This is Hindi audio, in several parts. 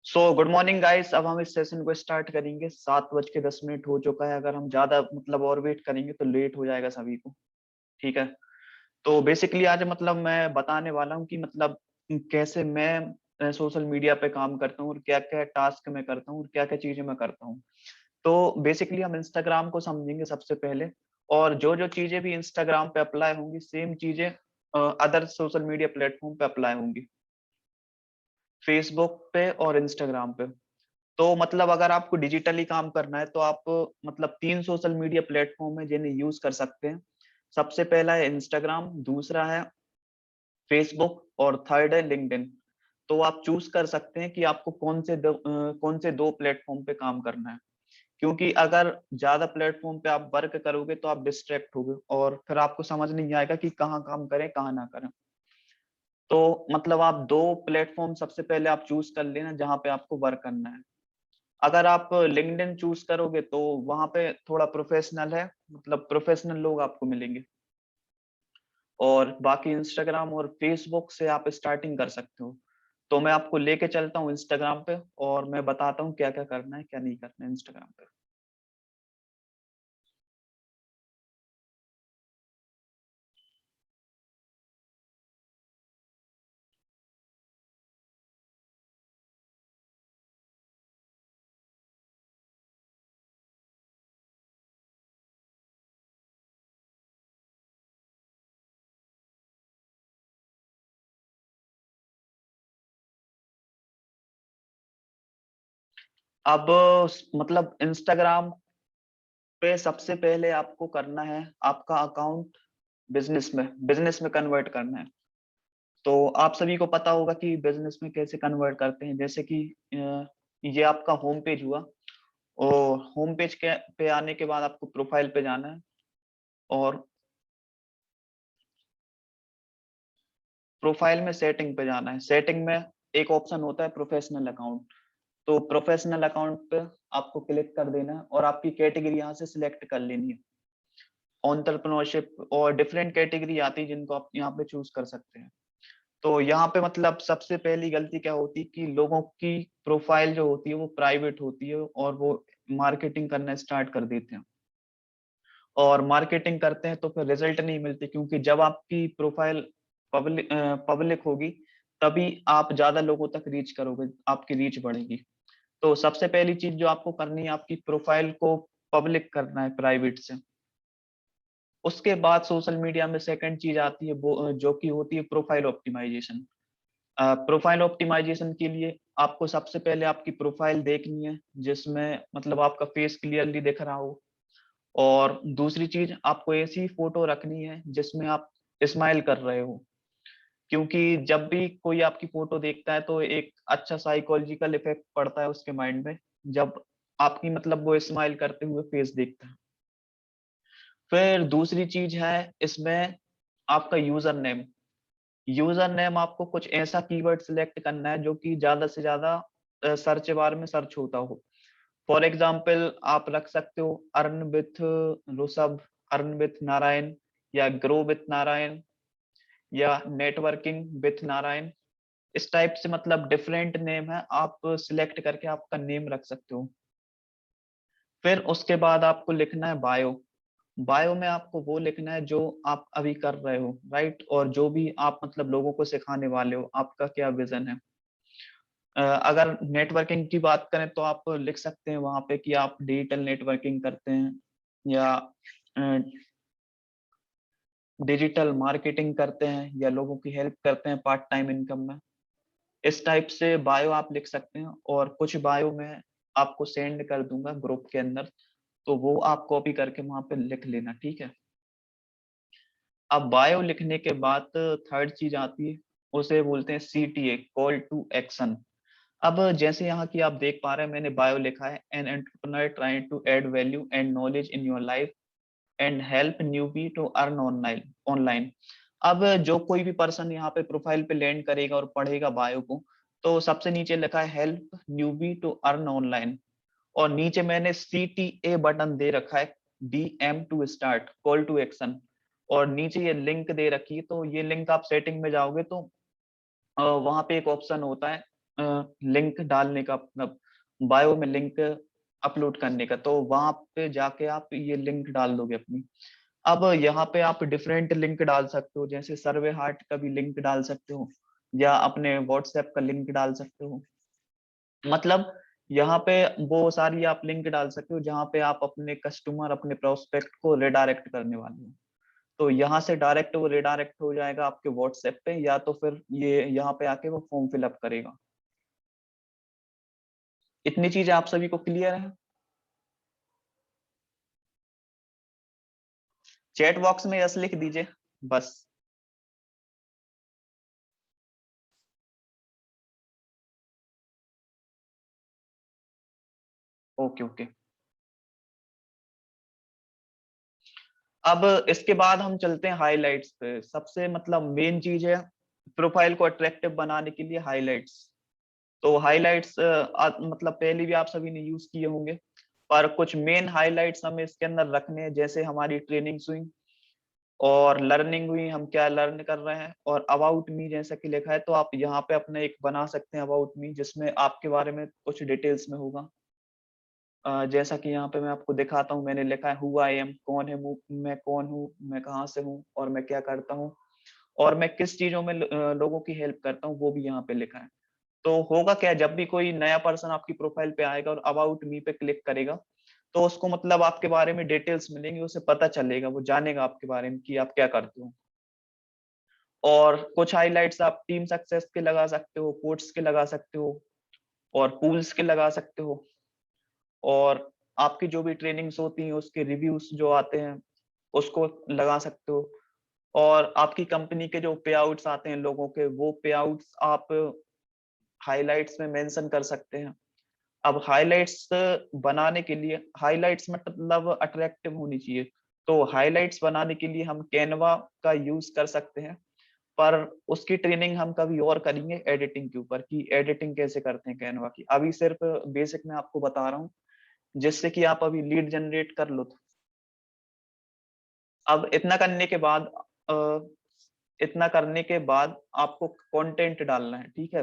Good morning guys. अब हम इस सेशन को स्टार्ट करेंगे। 7:10 हो चुका है। अगर हम ज्यादा और वेट करेंगे तो लेट हो जाएगा सभी को। ठीक है। तो बेसिकली आज मैं बताने वाला हूँ कि कैसे मैं सोशल मीडिया पे काम करता हूँ और क्या क्या टास्क मैं करता हूँ और क्या क्या चीजें मैं करता हूँ। तो बेसिकली हम इंस्टाग्राम को समझेंगे सबसे पहले। और जो जो चीजें भी इंस्टाग्राम पे अप्लाई होंगी सेम चीजें अदर सोशल मीडिया प्लेटफॉर्म पे अप्लाई होंगी, फेसबुक पे और इंस्टाग्राम पे। तो अगर आपको डिजिटली काम करना है तो आप 3 सोशल मीडिया प्लेटफॉर्म है जिन्हें यूज कर सकते हैं। सबसे पहला है इंस्टाग्राम, दूसरा है फेसबुक और थर्ड है लिंक्डइन। तो आप चूज कर सकते हैं कि आपको कौन से दो प्लेटफॉर्म पे काम करना है। क्योंकि अगर ज्यादा प्लेटफॉर्म पे आप वर्क करोगे तो आप डिस्ट्रैक्ट होगे और फिर आपको समझ नहीं आएगा कि कहाँ काम करें कहाँ ना करें। तो आप दो प्लेटफॉर्म सबसे पहले आप चूज कर लेना जहाँ पे आपको वर्क करना है। अगर आप लिंक्डइन चूज करोगे तो वहां पे थोड़ा प्रोफेशनल है, प्रोफेशनल लोग आपको मिलेंगे। और बाकी इंस्टाग्राम और फेसबुक से आप स्टार्टिंग कर सकते हो। तो मैं आपको लेके चलता हूँ इंस्टाग्राम पे और मैं बताता हूँ क्या क्या करना है क्या नहीं करना है इंस्टाग्राम पे। अब इंस्टाग्राम पे सबसे पहले आपको करना है आपका अकाउंट बिजनेस में कन्वर्ट करना है। तो आप सभी को पता होगा कि बिजनेस में कैसे कन्वर्ट करते हैं। जैसे कि ये आपका होम पेज हुआ और होम पेज के पे आने के बाद आपको प्रोफाइल पे जाना है। और प्रोफाइल में सेटिंग पे जाना है। सेटिंग में एक ऑप्शन होता है प्रोफेशनल अकाउंट। तो प्रोफेशनल अकाउंट पे आपको क्लिक कर देना है और आपकी कैटेगरी यहाँ से सिलेक्ट कर लेनी है। एंटरप्रेन्योरशिप और डिफरेंट कैटेगरी आती है जिनको आप यहाँ पे चूज कर सकते हैं। तो यहाँ पे सबसे पहली गलती क्या होती है कि लोगों की प्रोफाइल जो होती है वो प्राइवेट होती है और वो मार्केटिंग करना स्टार्ट कर देते हैं। और मार्केटिंग करते हैं तो फिर रिजल्ट नहीं मिलते, क्योंकि जब आपकी प्रोफाइल पब्लिक होगी तभी आप ज्यादा लोगों तक रीच करोगे, आपकी रीच बढ़ेगी। तो सबसे पहली चीज जो आपको करनी है आपकी प्रोफाइल को पब्लिक करना है प्राइवेट से। उसके बाद सोशल मीडिया में सेकंड चीज आती है वो जो कि होती है प्रोफाइल ऑप्टिमाइजेशन। प्रोफाइल ऑप्टिमाइजेशन के लिए आपको सबसे पहले आपकी प्रोफाइल देखनी है जिसमें आपका फेस क्लियरली दिख रहा हो। और दूसरी चीज आपको ऐसी फोटो रखनी है जिसमें आप स्माइल कर रहे हो। क्योंकि जब भी कोई आपकी फोटो देखता है तो एक अच्छा साइकोलॉजिकल इफेक्ट पड़ता है उसके माइंड में, जब आपकी वो स्माइल करते हुए फेस देखता है। फिर दूसरी चीज है इसमें आपका यूजर नेम आपको कुछ ऐसा कीवर्ड सिलेक्ट करना है जो कि ज्यादा से ज्यादा सर्च बार में सर्च होता हो। फॉर एग्जाम्पल आप रख सकते हो earn with Rishabh, earn with Narayan, या ग्रो विथ नारायण, या नेटवर्किंग विथ नारायण। इस टाइप से डिफरेंट नेम है, आप सिलेक्ट करके आपका नेम रख सकते हो। फिर उसके बाद आपको लिखना है बायो। बायो में आपको वो लिखना है जो आप अभी कर रहे हो, राइट, और जो भी आप लोगों को सिखाने वाले हो, आपका क्या विजन है। अगर नेटवर्किंग की बात करें तो आप लिख सकते हैं वहां पे कि आप डिजिटल नेटवर्किंग करते हैं या डिजिटल मार्केटिंग करते हैं या लोगों की हेल्प करते हैं पार्ट टाइम इनकम में। इस टाइप से बायो आप लिख सकते हैं और कुछ बायो में आपको सेंड कर दूंगा ग्रुप के अंदर, तो वो आप कॉपी करके वहां पे लिख लेना, ठीक है। अब बायो लिखने के बाद थर्ड चीज आती है, उसे बोलते हैं CTA, कॉल टू एक्शन। अब जैसे यहाँ की आप देख पा रहे हैं मैंने बायो लिखा है, an entrepreneur trying to add value and knowledge in your life and help newbie to earn online online. अब जो कोई भी पर्सन यहाँ पे प्रोफाइल पे लैंड करेगा और पढ़ेगा बायो को, तो सबसे नीचे लिखा है help newbie to earn online. और नीचे मैंने CTA बटन दे रखा है, DM to start, call to action. और नीचे ये लिंक दे रखी है, तो ये लिंक आप सेटिंग में जाओगे तो वहां पे एक ऑप्शन होता है लिंक डालने का, मतलब बायो में लिंक अपलोड करने का, तो वहां पे जाके आप ये लिंक डाल दोगे अपनी। अब यहाँ पे आप डिफरेंट लिंक डाल सकते हो, जैसे सर्वे हार्ट का भी लिंक डाल सकते हो, या अपने व्हाट्सएप का लिंक डाल सकते हो। मतलब यहाँ पे वो सारी आप लिंक डाल सकते हो जहाँ पे आप अपने कस्टमर, अपने प्रोस्पेक्ट को रिडायरेक्ट करने वाले हो। तो यहाँ से डायरेक्ट वो रिडायरेक्ट हो जाएगा आपके व्हाट्सएप पे, या तो फिर ये यहाँ पे आके वो फॉर्म फिलअप करेगा। इतनी चीजें आप सभी को क्लियर है? चैट बॉक्स में यस लिख दीजिए बस। Okay okay. अब इसके बाद हम चलते हैं हाइलाइट्स पे। सबसे मतलब मेन चीज है प्रोफाइल को अट्रैक्टिव बनाने के लिए हाइलाइट्स। तो हाइलाइट्स मतलब पहले भी आप सभी ने यूज किए होंगे, पर कुछ मेन हाइलाइट्स हमें इसके अंदर रखने हैं, जैसे हमारी ट्रेनिंग्स हुई और लर्निंग हुई, हम क्या लर्न कर रहे हैं, और अबाउट मी जैसा कि लिखा है, तो आप यहाँ पे अपना एक बना सकते हैं अबाउट मी, जिसमें आपके बारे में कुछ डिटेल्स में होगा। जैसा कि यहाँ पे मैं आपको दिखाता हूँ, मैंने लिखा है हु आई एम, कौन है मैं, कौन हूँ मैं, कहाँ से हूँ और मैं क्या करता हूँ, और मैं किस चीजों में लोगों की हेल्प करता हूँ, वो भी यहाँ पे लिखा है। तो होगा क्या, जब भी कोई नया पर्सन आपकी प्रोफाइल पे आएगा और अबाउट मी पे क्लिक करेगा, तो उसको मतलब आपके बारे में डिटेल्स मिलेंगी, उसे पता चलेगा, वो जानेगा आपके बारे में कि आप क्या करते हो। और कुछ हाइलाइट्स आप टीम सक्सेस के लगा सकते हो, कोट्स के लगा सकते हो, और पूल्स के लगा सकते हो, और आपकी जो भी ट्रेनिंग्स होती हैं उसके रिव्यूज जो आते हैं उसको लगा सकते हो, और आपकी कंपनी के जो पे आउट्स आते हैं लोगों के, वो पे आउट्स आप हाइलाइट्स में मेंशन कर सकते हैं। अब हाइलाइट्स बनाने के लिए, हाइलाइट्स मतलब अट्रैक्टिव होनी चाहिए, तो हाइलाइट्स बनाने के लिए हम कैनवा का यूज कर सकते हैं, पर उसकी ट्रेनिंग हम कभी और करेंगे एडिटिंग के ऊपर, कि एडिटिंग कैसे करते हैं कैनवा की। अभी सिर्फ बेसिक में आपको बता रहा हूँ, जिससे कि आप अभी लीड जनरेट कर लो। अब इतना करने के बाद आपको कंटेंट डालना है, ठीक है।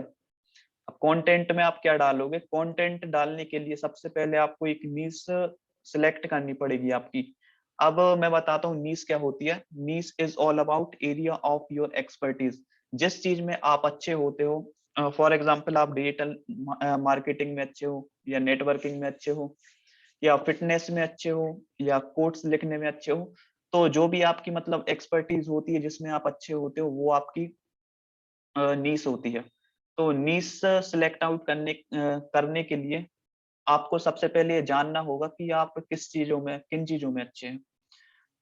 अब कंटेंट में आप क्या डालोगे, कंटेंट डालने के लिए सबसे पहले आपको एक नीश सिलेक्ट करनी पड़ेगी आपकी। अब मैं बताता हूँ नीश क्या होती है। नीश is all about area of your expertise, जिस चीज में आप अच्छे होते हो। फॉर एग्जाम्पल आप डिजिटल मार्केटिंग में अच्छे हो, या नेटवर्किंग में अच्छे हो, या फिटनेस में अच्छे हो, या कोट्स लिखने में अच्छे हो, तो जो भी आपकी मतलब एक्सपर्टीज होती है जिसमें आप अच्छे होते हो, वो आपकी नीश होती है। तो नीश सिलेक्ट आउट करने के लिए आपको सबसे पहले ये जानना होगा कि आप किस चीजों में, किन चीजों में अच्छे हैं।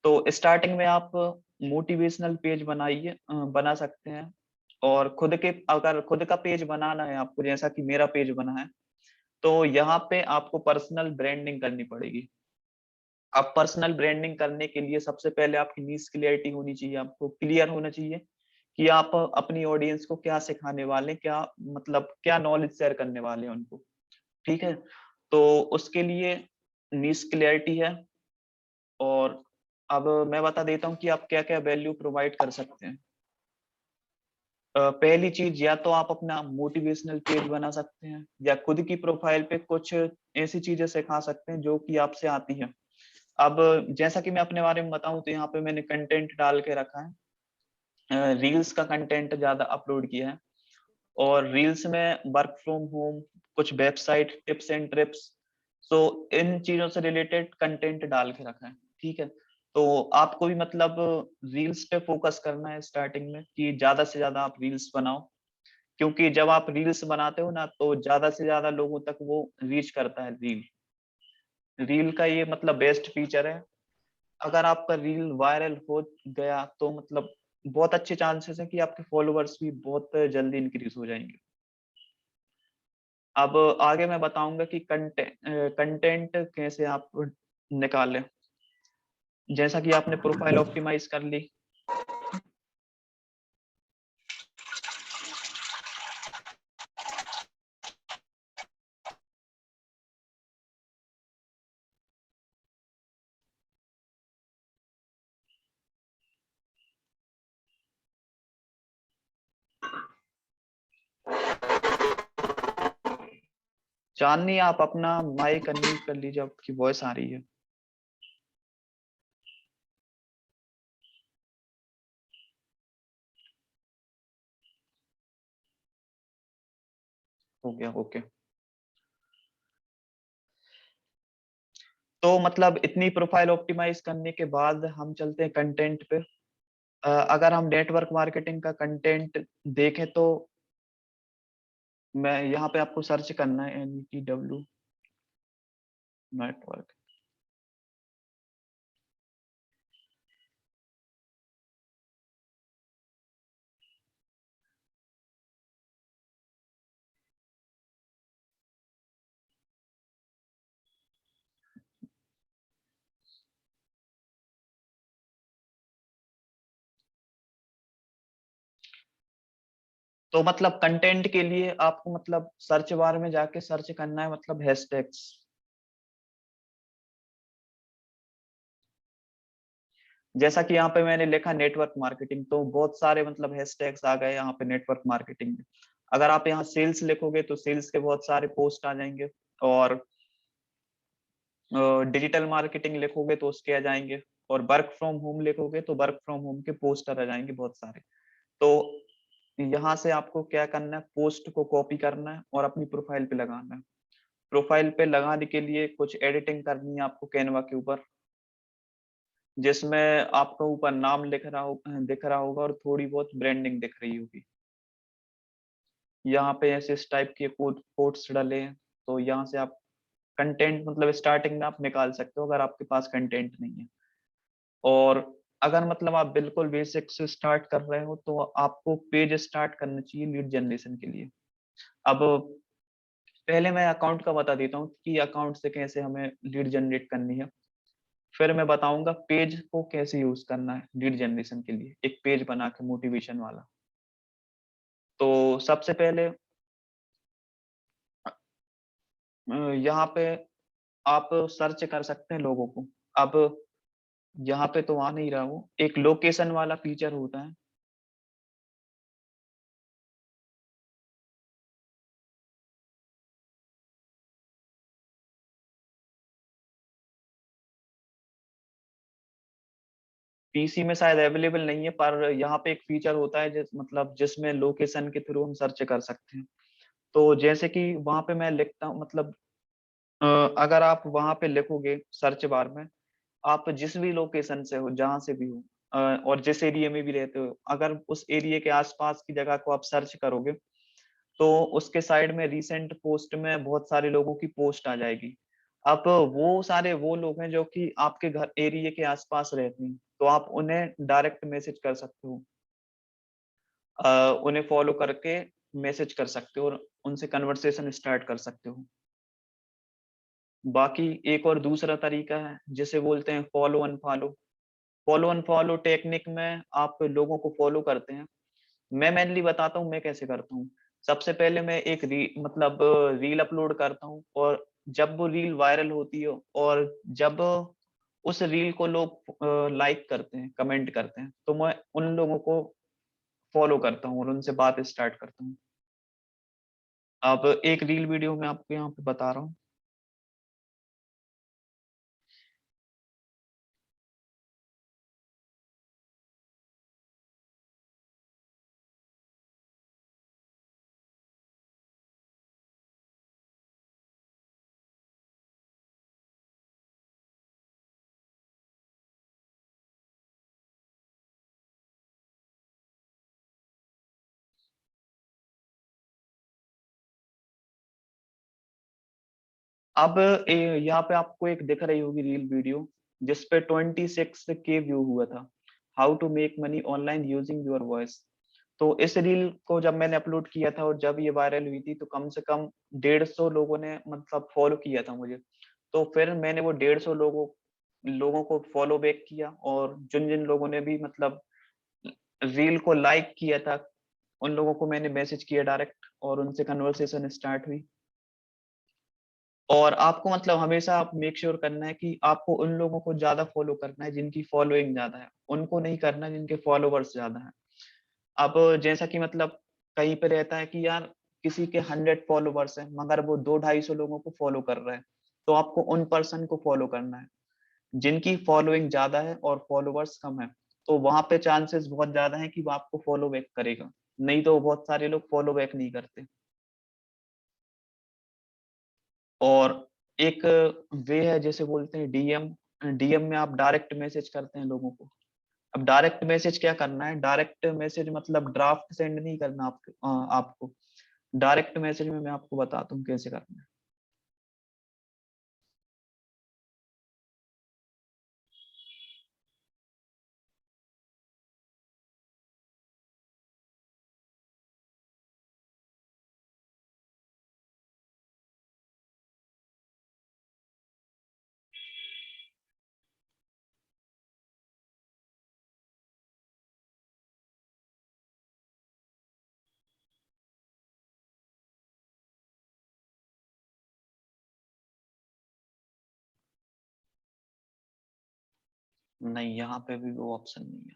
तो स्टार्टिंग में आप मोटिवेशनल पेज बना सकते हैं, और अगर खुद का पेज बनाना है आपको, जैसा कि मेरा पेज बना है, तो यहाँ पे आपको पर्सनल ब्रांडिंग करनी पड़ेगी। अब पर्सनल ब्रांडिंग करने के लिए सबसे पहले आपकी नीश क्लियरिटी होनी चाहिए, आपको क्लियर होना चाहिए कि आप अपनी ऑडियंस को क्या सिखाने वाले हैं, क्या मतलब क्या नॉलेज शेयर करने वाले हैं उनको, ठीक है। तो उसके लिए नीश क्लियरिटी है। और अब मैं बता देता हूँ कि आप क्या क्या वैल्यू प्रोवाइड कर सकते हैं। पहली चीज, या तो आप अपना मोटिवेशनल पेज बना सकते हैं, या खुद की प्रोफाइल पे कुछ ऐसी चीजें सिखा सकते हैं जो कि आपसे आती हैं। अब जैसा कि मैं अपने बारे में बताऊं, तो यहाँ पे मैंने कंटेंट डाल के रखा है, रील्स का कंटेंट ज्यादा अपलोड किया है, और रील्स में वर्क फ्रॉम होम, कुछ वेबसाइट टिप्स एंड ट्रिप्स, सो इन चीजों से रिलेटेड कंटेंट डाल के रखा है, ठीक है। तो आपको भी मतलब रील्स पे फोकस करना है स्टार्टिंग में, कि ज्यादा से ज्यादा आप रील्स बनाओ, क्योंकि जब आप रील्स बनाते हो ना, तो ज्यादा से ज्यादा लोगों तक वो रीच करता है रील। रील का ये मतलब बेस्ट फीचर है। अगर आपका रील वायरल हो गया, तो मतलब बहुत अच्छे चांसेस है कि आपके फॉलोअर्स भी बहुत जल्दी इंक्रीज हो जाएंगे। अब आगे मैं बताऊंगा कि कंटेंट कैसे आप निकालें। जैसा कि आपने प्रोफाइल ऑप्टिमाइज कर ली, चांदनी, आप अपना माइक अनम्यूट कर लीजिए, आपकी वॉइस आ रही है। हो गया, ओके। तो मतलब इतनी प्रोफाइल ऑप्टिमाइज करने के बाद हम चलते हैं कंटेंट पे। अगर हम नेटवर्क मार्केटिंग का कंटेंट देखें तो मैं यहाँ पे आपको सर्च करना है NETW नेटवर्क। तो मतलब कंटेंट के लिए आपको मतलब सर्च बार में जाके सर्च करना है, मतलब हैशटैग्स। जैसा कि यहाँ पे मैंने लिखा नेटवर्क मार्केटिंग, तो बहुत सारे मतलब हैशटैग्स आ गए यहाँ पे नेटवर्क मार्केटिंग में। अगर आप यहाँ सेल्स लिखोगे तो सेल्स के बहुत सारे पोस्ट आ जाएंगे, और डिजिटल मार्केटिंग लिखोगे तो उसके आ जाएंगे, और वर्क फ्रॉम होम लिखोगे तो वर्क फ्रॉम होम के पोस्टर आ जाएंगे बहुत सारे। तो यहाँ से आपको क्या करना है, पोस्ट को कॉपी करना है और अपनी प्रोफाइल पे लगाना है। प्रोफाइल पे लगाने के लिए कुछ एडिटिंग करनी है आपको कैनवा के ऊपर, जिसमें आपको ऊपर नाम दिख रहा होगा और थोड़ी बहुत ब्रांडिंग दिख रही होगी। यहाँ पे ऐसे इस टाइप के कोट्स डले हैं, तो यहाँ से आप कंटेंट मतलब स्टार्टिंग में आप निकाल सकते हो अगर आपके पास कंटेंट नहीं है। और अगर मतलब आप बिल्कुल बेसिक से स्टार्ट कर रहे हो तो आपको पेज स्टार्ट करना चाहिए लीड जनरेशन के लिए। अब पहले मैं अकाउंट का बता देता हूँ कि अकाउंट से कैसे हमें लीड जनरेट करनी है, फिर मैं बताऊंगा पेज को कैसे यूज करना है लीड जनरेशन के लिए, एक पेज बना के मोटिवेशन वाला। तो सबसे पहले यहाँ पे आप सर्च कर सकते हैं लोगों को। अब यहाँ पे तो आ नहीं रहा हूँ, एक लोकेशन वाला फीचर होता है। पीसी में शायद अवेलेबल नहीं है, पर यहाँ पे एक फीचर होता है मतलब जिसमें लोकेशन के थ्रू हम सर्च कर सकते हैं। तो जैसे कि वहां पे मैं लिखता हूँ, मतलब अ, अगर आप वहां पे लिखोगे सर्च बार में, आप जिस भी लोकेशन से हो, जहां से भी हो, और जिस एरिया में भी रहते हो, अगर उस एरिया के आसपास की जगह को आप सर्च करोगे तो उसके साइड में रिसेंट पोस्ट में बहुत सारे लोगों की पोस्ट आ जाएगी। अब वो सारे वो लोग हैं जो कि आपके घर एरिया के आसपास रहते हैं, तो आप उन्हें डायरेक्ट मैसेज कर सकते हो, उन्हें फॉलो करके मैसेज कर सकते हो और उनसे कन्वर्सेशन स्टार्ट कर सकते हो। बाकी एक और दूसरा तरीका है जिसे बोलते हैं follow unfollow. Follow unfollow technique में आप लोगों को फॉलो करते हैं। मैं मेनली बताता हूँ मैं कैसे करता हूँ। सबसे पहले मैं एक मतलब रील अपलोड करता हूँ, और जब वो रील वायरल होती है और जब उस रील को लोग लाइक करते हैं, कमेंट करते हैं, तो मैं उन लोगों को फॉलो करता हूँ और उनसे बात स्टार्ट करता हूँ। अब एक रील वीडियो मैं आपको यहाँ पे बता रहा हूँ। अब यहाँ पे आपको एक दिख रही होगी रील वीडियो, जिसपे 26K व्यू हुआ था। How to make money online using your voice. तो इस रील को जब मैंने अपलोड किया था और जब ये वायरल हुई थी, तो कम से कम 150 लोगों ने मतलब फॉलो किया था मुझे। तो फिर मैंने वो 150 लोगों को फॉलो बैक किया, और जिन जिन लोगों ने भी मतलब रील को लाइक किया था, उन लोगों को मैंने मैसेज किया डायरेक्ट, और उनसे कन्वर्सेशन स्टार्ट हुई। और आपको मतलब हमेशा आप मेक श्योर करना है कि आपको उन लोगों को ज्यादा फॉलो करना है जिनकी फॉलोइंग ज्यादा है, उनको नहीं करना है जिनके फॉलोवर्स ज्यादा है। अब जैसा कि मतलब कहीं पे रहता है कि यार किसी के 100 फॉलोवर्स हैं मगर वो 200-250 लोगों को फॉलो कर रहा है, तो आपको उन पर्सन को फॉलो करना है। जिनकी फॉलोइंग ज्यादा है और फॉलोवर्स कम है, तो वहां पे चांसेस बहुत ज्यादा है कि वो आपको फॉलो बैक करेगा, नहीं तो बहुत सारे लोग फॉलो बैक नहीं करते। और एक वे है जैसे बोलते हैं डीएम। डीएम में आप डायरेक्ट मैसेज करते हैं लोगों को। अब डायरेक्ट मैसेज क्या करना है, डायरेक्ट मैसेज मतलब ड्राफ्ट सेंड नहीं करना आपको। डायरेक्ट मैसेज में मैं आपको बताता हूँ कैसे करना है। नहीं, यहाँ पे भी वो ऑप्शन नहीं है।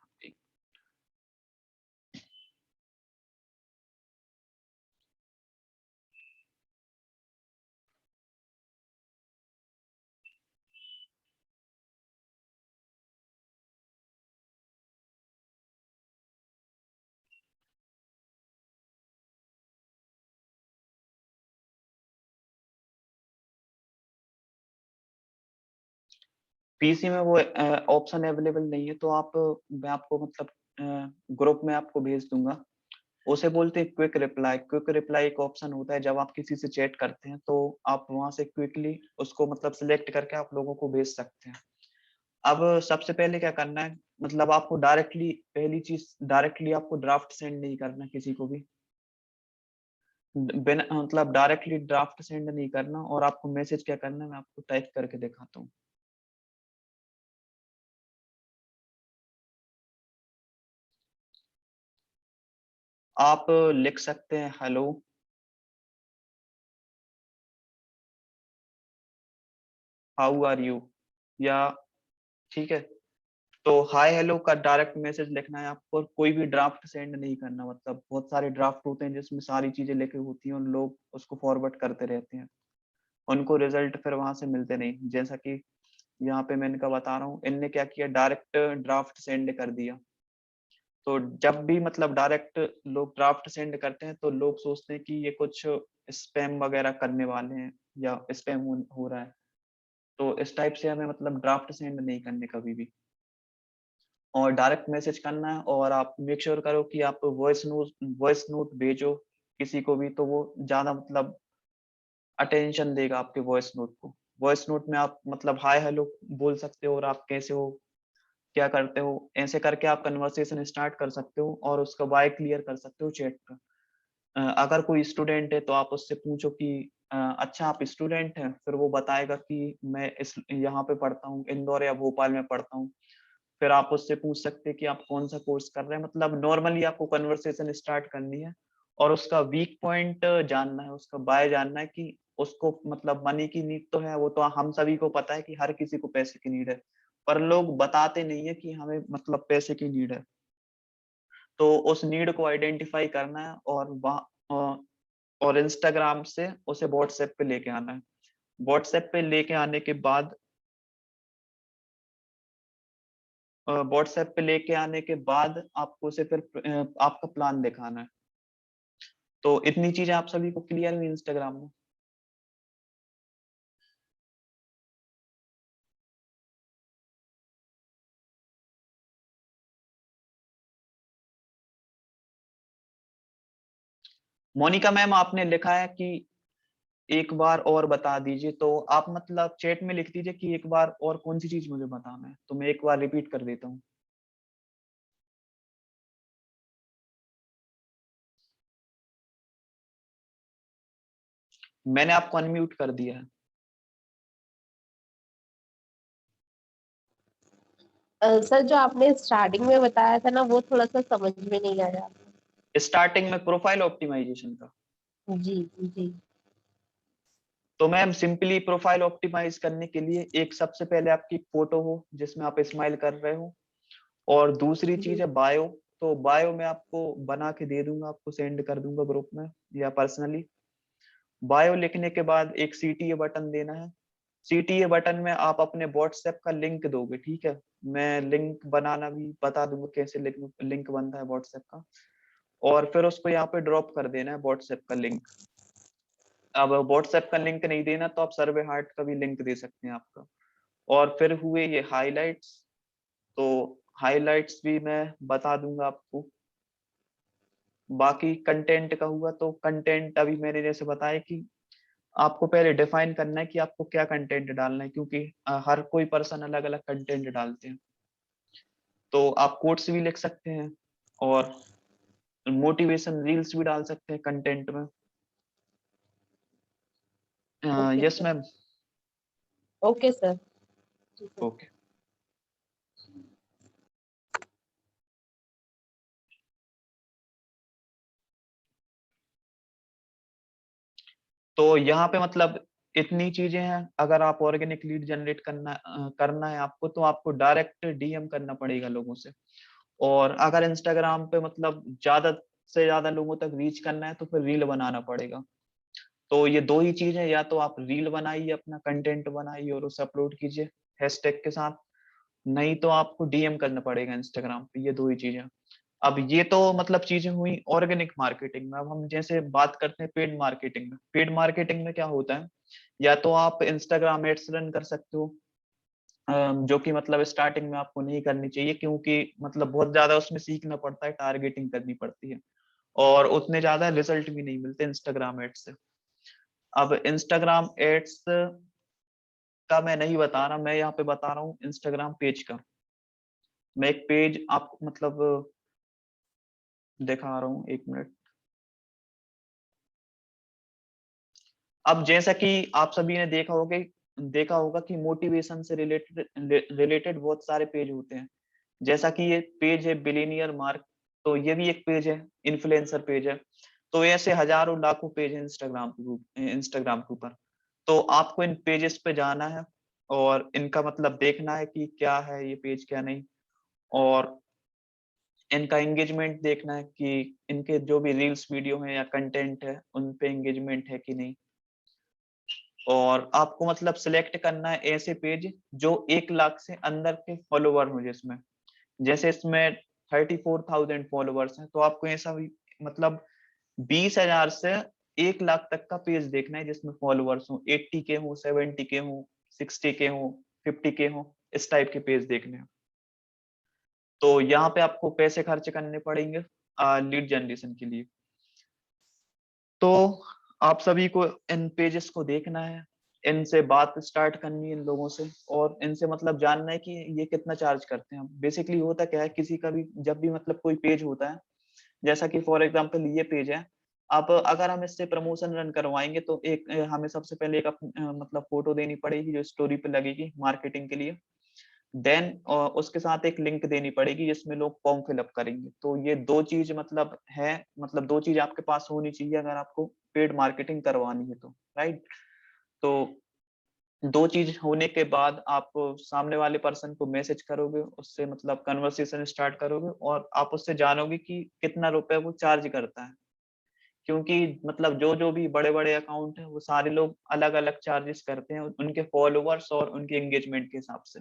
पीसी में वो ऑप्शन अवेलेबल नहीं है, तो आप मैं आपको मतलब ग्रुप में आपको भेज दूंगा। उसे बोलते हैं क्विक रिप्लाई। क्विक रिप्लाई एक ऑप्शन होता है जब आप किसी से चैट करते हैं, तो आप वहां से क्विकली उसको मतलब सिलेक्ट करके आप लोगों को भेज सकते हैं। अब सबसे पहले क्या करना है, मतलब आपको डायरेक्टली, पहली चीज डायरेक्टली आपको ड्राफ्ट सेंड नहीं करना किसी को भी। बिना मतलब डायरेक्टली ड्राफ्ट सेंड नहीं करना, और आपको मैसेज क्या करना है मैं आपको टाइप करके दिखाता हूँ। आप लिख सकते हैं हेलो, हाउ आर यू, या ठीक है। तो हाय हेलो का डायरेक्ट मैसेज लिखना है आपको, और कोई भी ड्राफ्ट सेंड नहीं करना। मतलब बहुत सारे ड्राफ्ट होते हैं जिसमें सारी चीजें लिखी होती हैं और लोग उसको फॉरवर्ड करते रहते हैं, उनको रिजल्ट फिर वहां से मिलते नहीं। जैसा कि यहाँ पे मैं इनका बता रहा हूँ, इनने क्या किया, डायरेक्ट ड्राफ्ट सेंड कर दिया। तो जब भी मतलब डायरेक्ट लोग ड्राफ्ट सेंड करते हैं, तो लोग सोचते हैं कि ये कुछ स्पैम वगैरह करने वाले हैं या स्पैम हो रहा है। तो इस टाइप से हमें मतलब ड्राफ्ट सेंड नहीं करने कभी भी, और डायरेक्ट मैसेज करना है। और आप मेक श्योर करो कि आप वॉइस नोट भेजो किसी को भी, तो वो ज्यादा मतलब अटेंशन देगा आपके वॉइस नोट को। वॉइस नोट में आप मतलब हाय हेलो बोल सकते हो, और आप कैसे हो, क्या करते हो, ऐसे करके आप कन्वर्सेशन स्टार्ट कर सकते हो और उसका वाई क्लियर कर सकते हो चैट का। अगर कोई स्टूडेंट है तो आप उससे पूछो कि अच्छा आप स्टूडेंट हैं, फिर वो बताएगा कि मैं इस यहाँ पे पढ़ता हूँ, इंदौर या भोपाल में पढ़ता हूँ। फिर आप उससे पूछ सकते हैं कि आप कौन सा कोर्स कर रहे हैं। मतलब नॉर्मली आपको कन्वर्सेशन स्टार्ट करनी है, और उसका वीक पॉइंट जानना है, उसका बाय जानना है कि उसको मतलब मनी की नीड तो है, वो तो हम सभी को पता है कि हर किसी को पैसे की नीड है, पर लोग बताते नहीं है कि हमें मतलब पैसे की नीड है। तो उस नीड को आइडेंटिफाई करना है, और वहाँ और इंस्टाग्राम से उसे व्हाट्सएप पे लेके आना है। व्हाट्सएप पे लेके आने के बाद व्हाट्सएप पे लेके आने के बाद आपको उसे फिर आपका प्लान दिखाना है। तो इतनी चीजें आप सभी को क्लियर हुई इंस्टाग्राम में। मोनिका मैम, आपने लिखा है कि एक बार और बता दीजिए, तो आप मतलब चैट में लिख दीजिए कि एक बार और कौन सी चीज मुझे बताना है, तो मैं एक बार रिपीट कर देता हूँ। मैंने आपको अनम्यूट कर दिया है। सर जो आपने स्टार्टिंग में बताया था ना वो थोड़ा सा समझ में नहीं आया। स्टार्टिंग में प्रोफाइल ऑप्टिमाइजेशन का। जी जी। तो मैम सिंपली प्रोफाइल ऑप्टिमाइज करने के लिए एक सबसे पहले आपकी फोटो हो जिसमें आप स्माइल कर रहे हो, और दूसरी चीज जी है बायो। तो बायो में आपको बना के दे दूंगा, आपको सेंड कर दूंगा ग्रुप में या पर्सनली। बायो लिखने के बाद एक सीटीए बटन देना है। सीटीए बटन में आप अपने व्हाट्सएप का लिंक दोगे, ठीक है। मैं लिंक बनाना भी बता दूंगा, कैसे लिंक बनता है व्हाट्सएप का। और फिर उसको यहाँ पे ड्रॉप कर देना है व्हाट्सएप का लिंक। अब व्हाट्सएप का लिंक नहीं देना तो आप सर्वे हार्ट का भी लिंक दे सकते हैं आपका। और फिर हुए ये हाइलाइट्स, तो हाइलाइट्स भी मैं बता दूंगा आपको। बाकी कंटेंट का हुआ तो कंटेंट अभी मैंने जैसे बताया कि आपको पहले डिफाइन करना है कि आपको क्या कंटेंट डालना है, क्योंकि हर कोई पर्सन अलग अलग कंटेंट डालते हैं। तो आप कोट्स भी लिख सकते हैं और मोटिवेशन रील्स भी डाल सकते हैं कंटेंट में। Okay yes sir. Ma'am. Okay sir. Okay. तो यहाँ पे मतलब इतनी चीजें हैं। अगर आप ऑर्गेनिक लीड जनरेट करना है आपको, तो आपको डायरेक्ट डीएम करना पड़ेगा लोगों से। और अगर इंस्टाग्राम पे मतलब ज्यादा से ज्यादा लोगों तक रीच करना है तो फिर रील बनाना पड़ेगा। तो ये दो ही चीज है, या तो आप रील बनाइए, अपना कंटेंट बनाइए और उसे अपलोड कीजिए हैशटैग के साथ, नहीं तो आपको डीएम करना पड़ेगा इंस्टाग्राम पे। ये दो ही चीजें। अब ये तो मतलब चीजें हुई ऑर्गेनिक मार्केटिंग में। अब हम जैसे बात करते हैं पेड मार्केटिंग में। पेड मार्केटिंग में क्या होता है, या तो आप इंस्टाग्राम एड्स रन कर सकते हो, जो कि मतलब स्टार्टिंग में आपको नहीं करनी चाहिए, क्योंकि मतलब बहुत ज्यादा उसमें सीखना पड़ता है, टारगेटिंग करनी पड़ती है और उतने ज्यादा रिजल्ट भी नहीं मिलते इंस्टाग्राम एड्स से। अब इंस्टाग्राम एड्स का मैं नहीं बता रहा, मैं यहाँ पे बता रहा हूँ इंस्टाग्राम पेज का। मैं एक पेज आपको मतलब दिखा रहा हूँ, एक मिनट। अब जैसा कि आप सभी ने देखा होगा कि मोटिवेशन से रिलेटेड बहुत सारे पेज होते हैं। जैसा कि ये पेज है बिलियनियर मार्क, तो ये भी एक पेज है, इन्फ्लुएंसर पेज है। तो ऐसे हजारों लाखों पेज है इंस्टाग्राम के ऊपर। तो आपको इन पेजेस पे जाना है और इनका मतलब देखना है कि क्या है ये पेज क्या नहीं, और इनका एंगेजमेंट देखना है कि इनके जो भी रील्स वीडियो है या कंटेंट है उन पे एंगेजमेंट है कि नहीं। और आपको मतलब सिलेक्ट करना है ऐसे पेज जो 1 लाख से अंदर के फॉलोवर हो जिसमें। जैसे इसमें 34,000 फॉलोवर्स हैं, तो आपको ऐसा भी मतलब 20,000 से 1 लाख तक का पेज देखना है जिसमें फॉलोवर्स हो 80 के हो, 70 के हो, 60 के हो, 50 के हो, इस टाइप के पेज देखने हैं। तो यहाँ पे आपको पैसे खर्च करने पड़ेंगे लीड जनरेशन के लिए। तो आप सभी को इन पेजेस को देखना है, इनसे बात स्टार्ट करनी है इन लोगों से, और इनसे मतलब जानना है कि ये कितना चार्ज करते हैं। बेसिकली होता क्या है, किसी का भी जब भी मतलब कोई पेज होता है, जैसा कि फॉर एग्जांपल ये पेज है, अब अगर हम इससे प्रमोशन रन करवाएंगे तो एक हमें सबसे पहले एक मतलब फोटो देनी पड़ेगी जो स्टोरी पे लगेगी मार्केटिंग के लिए। देन उसके साथ एक लिंक देनी पड़ेगी जिसमें लोग फॉर्म फिलअप करेंगे। तो ये दो चीज मतलब है, मतलब दो चीज आपके पास होनी चाहिए अगर आपको पेड मार्केटिंग करवानी है तो, राइट। तो दो चीज होने के बाद आप सामने वाले पर्सन को मैसेज करोगे, उससे मतलब कन्वर्सेशन स्टार्ट करोगे और आप उससे जानोगे कि कितना रुपए वो चार्ज करता है। क्योंकि मतलब जो जो भी बड़े बड़े अकाउंट है वो सारे लोग अलग अलग चार्जेस करते हैं उनके फॉलोवर्स और उनके एंगेजमेंट के हिसाब से।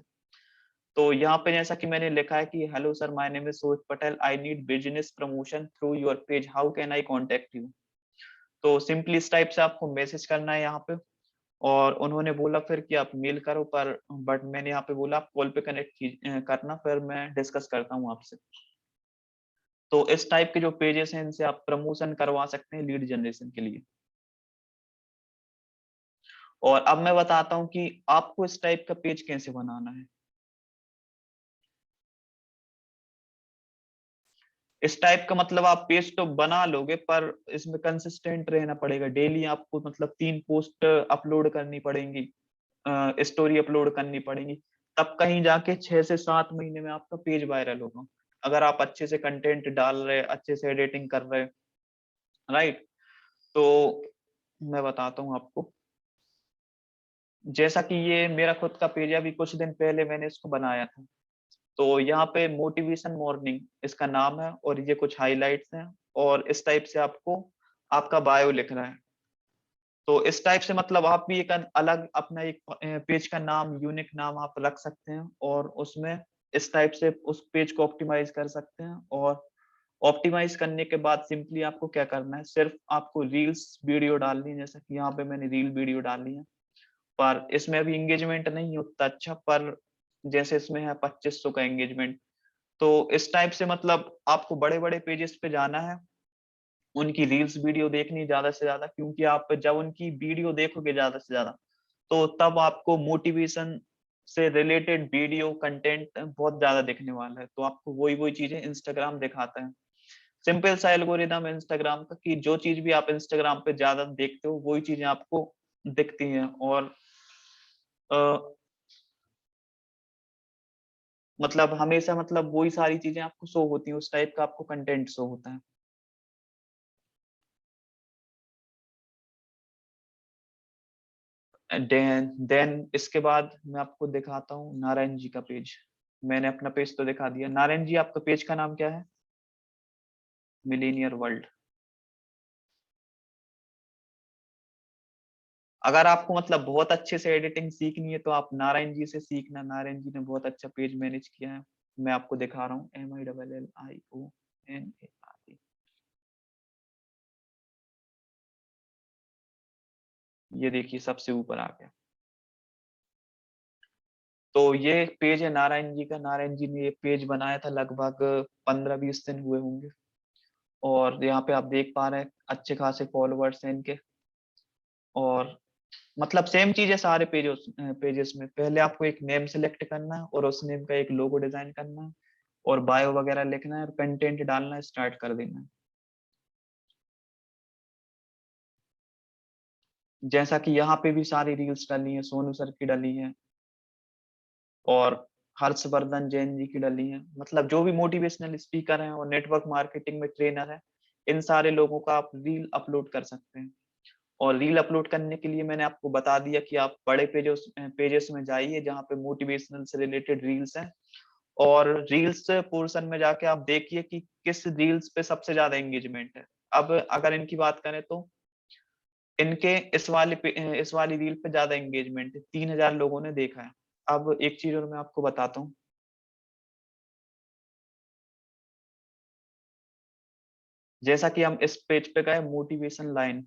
तो यहाँ पे जैसा कि मैंने लिखा है कि hello sir, my name is सोच Patel, I need business promotion through your page, how can I contact you. तो सिंपली इस टाइप से आपको मैसेज करना है यहाँ पे। और उन्होंने बोला फिर कि आप मेल करो, पर बट मैंने यहाँ पे बोला आप कॉल पे करना, फिर मैं डिस्कस करता हूँ आपसे। तो इस टाइप के जो पेजेस हैं इनसे आप प्रमोशन करवा सकते हैं लीड जनरेशन के लिए। और अब मैं बताता हूँ कि आपको इस टाइप का पेज कैसे बनाना है। इस टाइप का मतलब आप पेज तो बना लोगे, पर इसमें कंसिस्टेंट रहना पड़ेगा। डेली आपको मतलब 3 पोस्ट अपलोड करनी पड़ेंगी, स्टोरी अपलोड करनी पड़ेगी, तब कहीं जाके 6 से 7 महीने में आपका पेज वायरल होगा। अगर आप अच्छे से कंटेंट डाल रहे, अच्छे से एडिटिंग कर रहे, राइट। तो मैं बताता हूँ आपको, जैसा कि ये मेरा खुद का पेज है, अभी कुछ दिन पहले मैंने इसको बनाया था। तो यहाँ पे मोटिवेशन मॉर्निंग इसका नाम है और ये कुछ हाइलाइट्स हैं और इस टाइप से आपको आपका बायो लिखना है। तो इस टाइप से मतलब आप भी एक अलग अपना एक पेज का नाम, यूनिक नाम आप रख सकते हैं और उसमें इस टाइप से उस पेज को ऑप्टिमाइज़ कर सकते हैं और ऑप्टिमाइज़ करने के बाद सिंपली आपको क्या करना है, सिर्फ़ आपको रील्स वीडियो डालनी है, जैसा कि यहाँ पे मैंने रील वीडियो डाली है। पर इसमें अभी एंगेजमेंट नहीं है उतना अच्छा, पर जैसे इसमें है 2500 का एंगेजमेंट, तो इस टाइप से मतलब आपको बड़े-बड़े पेजेस पे जाना है, उनकी रील्स वीडियो देखनी ज़्यादा से ज़्यादा, क्योंकि आप जब उनकी वीडियो देखोगे ज़्यादा से ज़्यादा, तो तब आपको मोटिवेशन से रिलेटेड वीडियो कंटेंट बहुत ज़्यादा दिखने वाला है। तो आपको वही-वही चीज़ें इंस्टाग्राम दिखाता है। सिंपल सा एल्गोरिदम है इंस्टाग्राम का कि जो चीज़ भी आप इंस्टाग्राम पे ज़्यादा देखते हो, वही चीज़ें आपको दिखती हैं और अ, मतलब हमेशा मतलब वही सारी चीज़ें आपको शो होती हैं, उस टाइप का आपको कंटेंट शो होता है। देन इसके बाद मैं आपको दिखाता हूँ नारायण जी का पेज। मैंने अपना पेज तो दिखा दिया। नारायण जी आपका पेज का नाम क्या है? Millionaire world. अगर आपको मतलब बहुत अच्छे से एडिटिंग सीखनी है तो आप नारायण जी से सीखना। नारायण जी ने बहुत अच्छा पेज मैनेज किया है। मैं आपको दिखा रहा हूँ MILLIONARE। ये देखिए सबसे ऊपर आ गया। तो ये पेज है नारायण जी का। नारायण जी ने ये पेज बनाया था लगभग 15-20 दिन हुए होंगे और यहाँ पे आप देख पा रहे हैं अच्छे खासे फॉलोवर्स हैं इनके और मतलब सेम चीज़ है सारे पेजेस में। पहले आपको एक नेम सेलेक्ट करना है और उस नेम का एक लोगो डिज़ाइन करना है और बायो वगैरह लिखना है और कंटेंट डालना स्टार्ट कर देना है। जैसा कि यहाँ पे भी सारी रील्स डली हैं, सोनू सर की डली हैं और हर्षवर्धन जैन जी की डली हैं। मतलब जो भी मोटिवेशनल स्पीकर हैं और नेटवर्क मार्केटिंग में ट्रेनर हैं, इन सारे लोगों का आप रील अपलोड कर सकते हैं। और रील अपलोड करने के लिए मैंने आपको बता दिया कि आप बड़े पेजेस में जाइए जहाँ पे मोटिवेशनल से रिलेटेड रील्स हैं और रील्स पोर्शन में जाके आप देखिए कि किस रील्स पे सबसे ज़्यादा एंगेजमेंट है। अब अगर इनकी बात करें तो इनके इस वाली रील पे ज़्यादा एंगेजमेंट है, 3000 लोगों ने देखा है। अब एक चीज़ और मैं आपको बताता हूँ, जैसा कि हम इस पेज पे गए मोटिवेशन लाइन,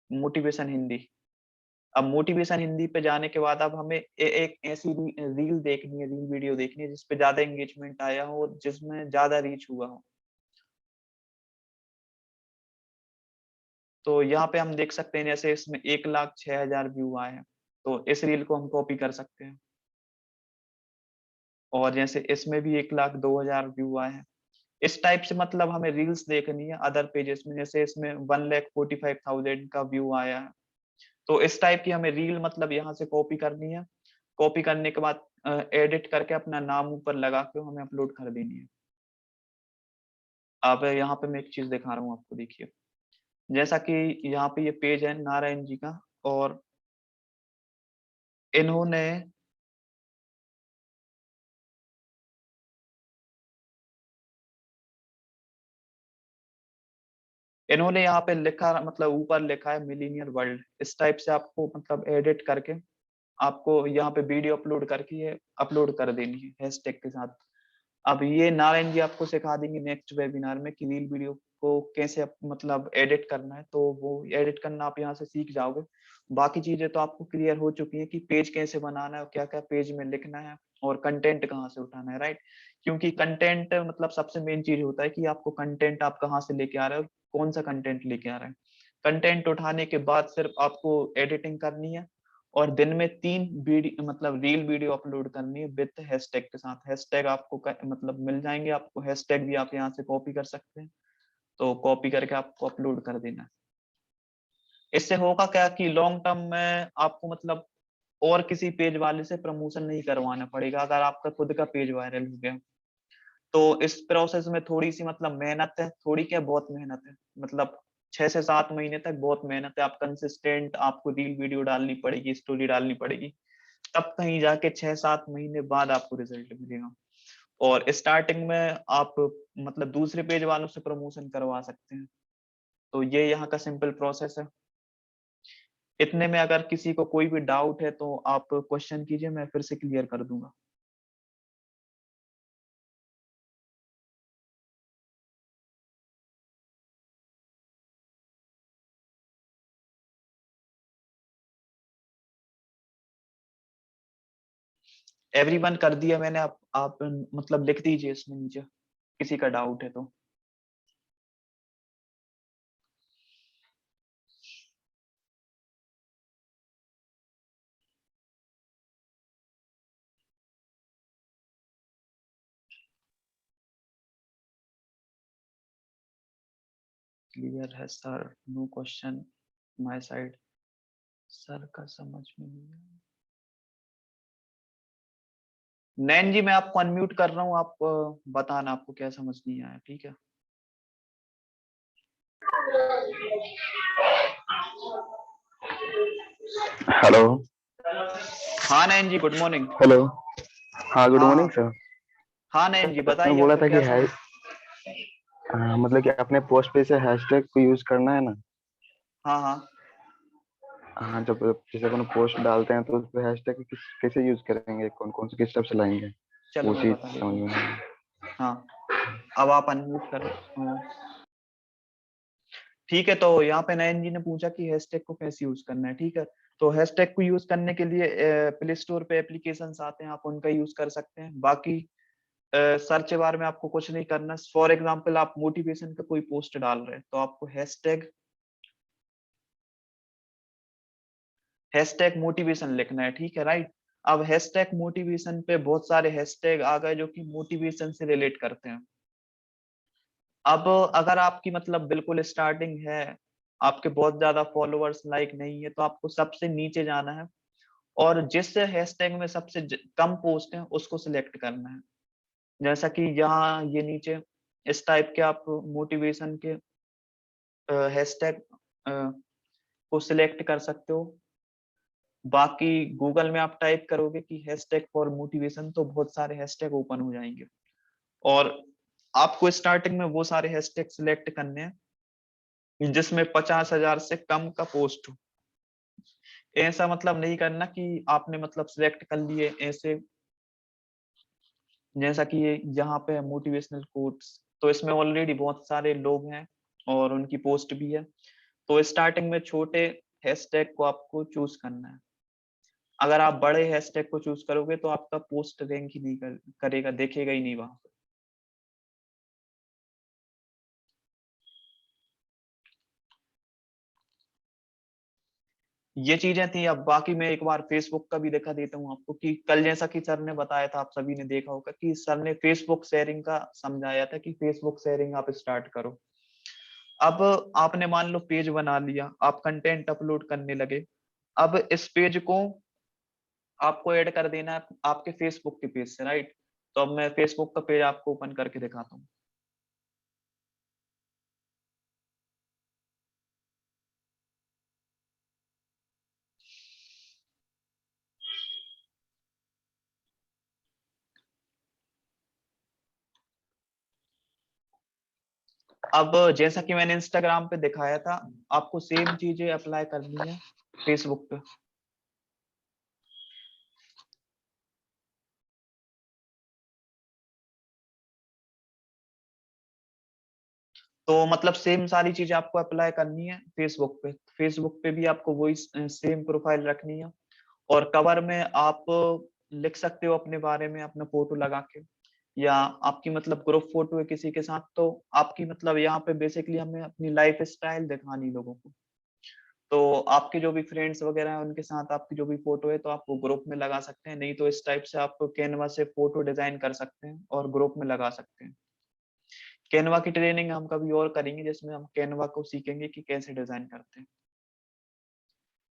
मोटिवेशन हिंदी। अब मोटिवेशन हिंदी पे जाने के बाद अब हमें एक ऐसी रील देखनी है, रील वीडियो देखनी है जिस पे ज़्यादा एंगेजमेंट आया हो और जिसमें ज़्यादा रीच हुआ हो। तो यहाँ पे हम देख सकते हैं जैसे इसमें 1,06,000 व्यू आए हैं। तो इस रील को हम कॉपी कर सकते हैं और जैसे इसमें भी 1,02,000 व्यू आए हैं। इस टाइप से मतलब हमें रील्स देखनी है अदर पेजेस में, जैसे इसमें 1,45,000 का व्यू आया है। तो इस टाइप की हमें रील मतलब यहाँ से कॉपी करनी है। कॉपी करने के बाद एडिट करके अपना नाम ऊपर लगा के हमें अपलोड कर देनी है। अब यहाँ पे मैं एक चीज़ दिखा रहा हूँ आपको, देखिए। जैसा कि यहाँ पे ये पेज है नारायण जी का और इन्होंने इन्होंने यहाँ पे लिखा मतलब ऊपर लिखा है मिलीनियर वर्ल्ड। इस टाइप से आपको मतलब एडिट करके आपको यहाँ पे वीडियो अपलोड करके ये अपलोड कर देनी है हैशटैग के साथ। अब ये नारायण जी आपको सिखा देंगे नेक्स्ट वेबिनार में कि रील वीडियो को कैसे मतलब एडिट करना है, तो वो एडिट करना आप यहाँ से सीख जाओगे। बाकी चीज़ें तो आपको क्लियर हो चुकी हैं कि पेज कैसे बनाना है और क्या-क्या पेज में लिखना है और कंटेंट कहाँ से उठाना है, राइट? क्योंकि कंटेंट मतलब सबसे मेन चीज़ होता है कि आपको कंटेंट आप कहाँ से लेके आ रहे हो, कौन-सा कंटेंट लेके आ रहे हैं। कंटेंट उठाने के बाद सिर्फ आपको एडिटिंग करनी है और दिन में 3 मतलब रील वीडियो अपलोड करनी है विद हैशटैग के साथ। हैशटैग आपको मतलब मिल जाएँगे आपको, हैशटैग भी आप यहाँ से कॉपी कर सकते हैं। तो कॉपी करके आपको अपलोड कर देना है। इससे होगा क्या कि लॉन्ग टर्म में आपको मतलब और किसी पेज वाले से प्रमोशन नहीं करवाना पड़ेगा अगर आपका खुद का पेज वायरल हो गया। तो इस प्रोसेस में थोड़ी-सी मतलब मेहनत है, थोड़ी क्या बहुत मेहनत है। मतलब 6 से 7 महीने तक बहुत मेहनत है। आप कंसिस्टेंट आपको रील वीडियो डालनी पड़ेगी, स्टोरी डालनी पड़ेगी। तब कहीं जाके 6-7 महीने बाद आपको रिज़ल्ट मिलेगा। और स्टार्टिंग में आप मतलब दूसरे पेज वालों से प्रमोशन करवा सकते हैं। तो ये यहाँ का सिंपल प्रोसेस है। इतने में अगर किसी को कोई भी डाउट है तो आप क्वेश्चन कीजिए, मैं फिर से क्लियर कर दूंगा। एवरीवन कर दिया मैंने। आप मतलब लिख दीजिए इसमें नीचे किसी का डाउट है तो। क्लियर है sir, no question my side. Sir का समझ में नहीं आया। नैन जी मैं आपको अनम्यूट कर रहा हूँ, आप बताना आपको क्या समझ नहीं आया, ठीक है। हेलो। हाँ नैन जी, गुड मॉर्निंग। हेलो। हाँ, गुड हाँ मॉर्निंग हाँ सर। हाँ नैन जी मैं बताइए बोला आपको था क्या कि समझ। मतलब कि अपने पोस्ट पे से हैशटैग को यूज करना है ना। हाँ हाँ हाँ, जब जैसे अपन पोस्ट डालते हैं तो उस पे हैशटैग कैसे यूज करेंगे, कौन कौन से किस स्टेप चलाएंगे, चलो वो मैं चीज बता देता समझ हूँ। में नहीं आई। हाँ अब आप अनम्यूट करो। ठीक है, तो यहाँ पे नयन जी ने पूछा कि हैशटैग को कैसे यूज करना है, ठीक है। तो हैशटैग को यूज करने के लिए प्ले स्टोर पे एप्लीकेशंस आते हैं, आप उनका यूज कर सकते हैं। बाकी सर्च बार में आपको कुछ नहीं करना। फॉर एग्जांपल आप मोटिवेशन का कोई पोस्ट डाल रहे हैं तो आपको हैशटैग मोटिवेशन लिखना है, ठीक है, राइट। अब हैशटैग मोटिवेशन पे बहुत सारे हैशटैग आ गए जो कि मोटिवेशन से रिलेट करते हैं। अब अगर आपकी मतलब बिल्कुल स्टार्टिंग है, आपके बहुत ज्यादा फॉलोअर्स लाइक नहीं है, तो आपको सबसे नीचे जाना है और जिस हैशटैग में सबसे कम पोस्ट है उसको सिलेक्ट करना है। जैसा कि यहाँ ये नीचे इस टाइप के आप मोटिवेशन के हैशटैग को सिलेक्ट कर सकते हो। बाकी गूगल में आप टाइप करोगे कि हैशटैग फॉर मोटिवेशन तो बहुत सारे हैशटैग ओपन हो जाएंगे और आपको स्टार्टिंग में वो सारे हैशटैग सिलेक्ट करने हैं जिसमें 50,000 से कम का पोस्ट हो। ऐसा मतलब नहीं करना कि आपने मतलब सिलेक्ट कर लिए ऐसे, जैसा कि ये यहाँ पे मोटिवेशनल कोट्स, तो इसमें ऑलरेडी बहुत सारे लोग हैं और उनकी पोस्ट भी है। तो स्टार्टिंग में छोटे हैशटैग को आपको चूज करना है। अगर आप बड़े हैशटैग को चूज करोगे तो आपका पोस्ट रैंक ही नहीं करेगा, देखेगा ही नहीं वहां पे। ये चीजें थी। अब बाकी मैं एक बार फेसबुक का भी दिखा देता हूँ आपको कि कल जैसा कि सर ने बताया था, आप सभी ने देखा होगा कि सर ने फेसबुक शेयरिंग का समझाया था कि फेसबुक शेयरिंग आप स्टार्ट करो। अब आपने मान लो पेज बना लिया, आप कंटेंट अपलोड करने लगे। अब इस पेज को आपको ऐड कर देना है आपके फेसबुक के पेज से, राइट। तो अब मैं फेसबुक का पेज आपको ओपन करके दिखाता हूँ। अब जैसा कि मैंने इंस्टाग्राम पे दिखाया था, आपको सेम चीजें अप्लाई करनी है फेसबुक पे। तो मतलब सेम सारी चीजें आपको अप्लाई करनी है फेसबुक पे। फेसबुक पे भी आपको वही सेम प्रोफाइल रखनी है और कवर में आप लिख सकते हो अपने बारे में अपना फोटो लगा के, या आपकी मतलब ग्रुप फोटो है किसी के साथ तो आपकी मतलब यहाँ पे बेसिकली हमें अपनी लाइफ स्टाइल दिखानी लोगों को। तो आपके जो भी फ्रेंड्स वगैरह हैं उनके साथ आपकी जो भी फोटो है तो आप वो ग्रुप में लगा सकते हैं, नहीं तो इस टाइप से आप कैनवा से फोटो डिजाइन कर सकते हैं और ग्रुप में लगा सकते हैं। कैनवा की ट्रेनिंग हम कभी और करेंगे जिसमें हम कैनवा को सीखेंगे कि कैसे डिजाइन करते हैं।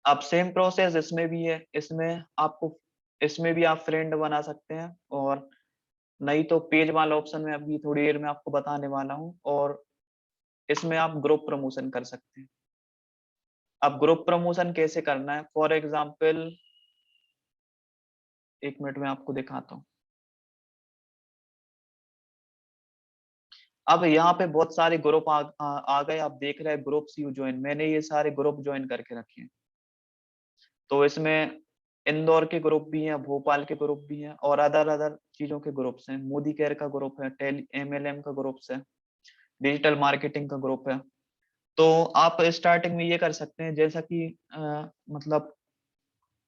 अब सेम प्रोसेस इसमें भी है। इसमें भी आप फ्रेंड बना सकते हैं और नहीं तो पेज वाला ऑप्शन में अभी थोड़ी देर में आपको बताने वाला हूँ, और इसमें आप ग्रुप प्रमोशन कर सकते हैं। अब ग्रुप प्रमोशन कैसे करना है, फॉर एग्जाम्पल एक मिनट में आपको दिखाता हूँ। अब यहाँ पे बहुत सारे ग्रुप आ गए, आप देख रहे हैं ग्रुप्स यू ज्वाइन, मैंने ये सारे ग्रुप ज्वाइन करके रखे हैं। तो इसमें इंदौर के ग्रुप भी हैं, भोपाल के ग्रुप भी हैं और अदर अदर चीजों के ग्रुप्स हैं। मोदी केयर का ग्रुप है, टेली एमएलएम का ग्रुप्स है, डिजिटल मार्केटिंग का ग्रुप है। तो आप स्टार्टिंग में ये कर सकते हैं, जैसा कि मतलब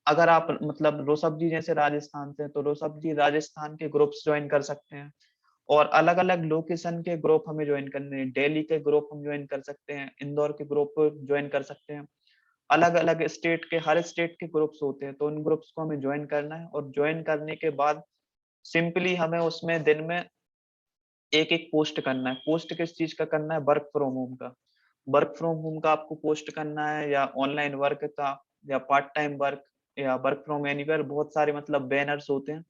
अगर आप मतलब रोसब जी जैसे राजस्थान से हैं, तो रोसब जी राजस्थान के ग्रुप्स ज्वाइन कर सकते हैं। और अलग अलग लोकेशन के ग्रुप हमें ज्वाइन करने हैं, दिल्ली के ग्रुप हम ज्वाइन कर सकते हैं, इंदौर के ग्रुप ज्वाइन कर सकते हैं। अलग अलग स्टेट के, हर स्टेट के ग्रुप्स होते हैं, तो उन ग्रुप्स को हमें ज्वाइन करना है। और ज्वाइन करने के बाद सिंपली हमें उसमें दिन में एक एक पोस्ट करना है। पोस्ट किस चीज का करना है? वर्क फ्रॉम होम का। वर्क फ्रॉम होम का आपको पोस्ट करना है, या ऑनलाइन वर्क का, या पार्ट टाइम वर्क, या वर्क फ्रॉम एनीवेयर। बहुत सारे मतलब बैनर्स होते हैं,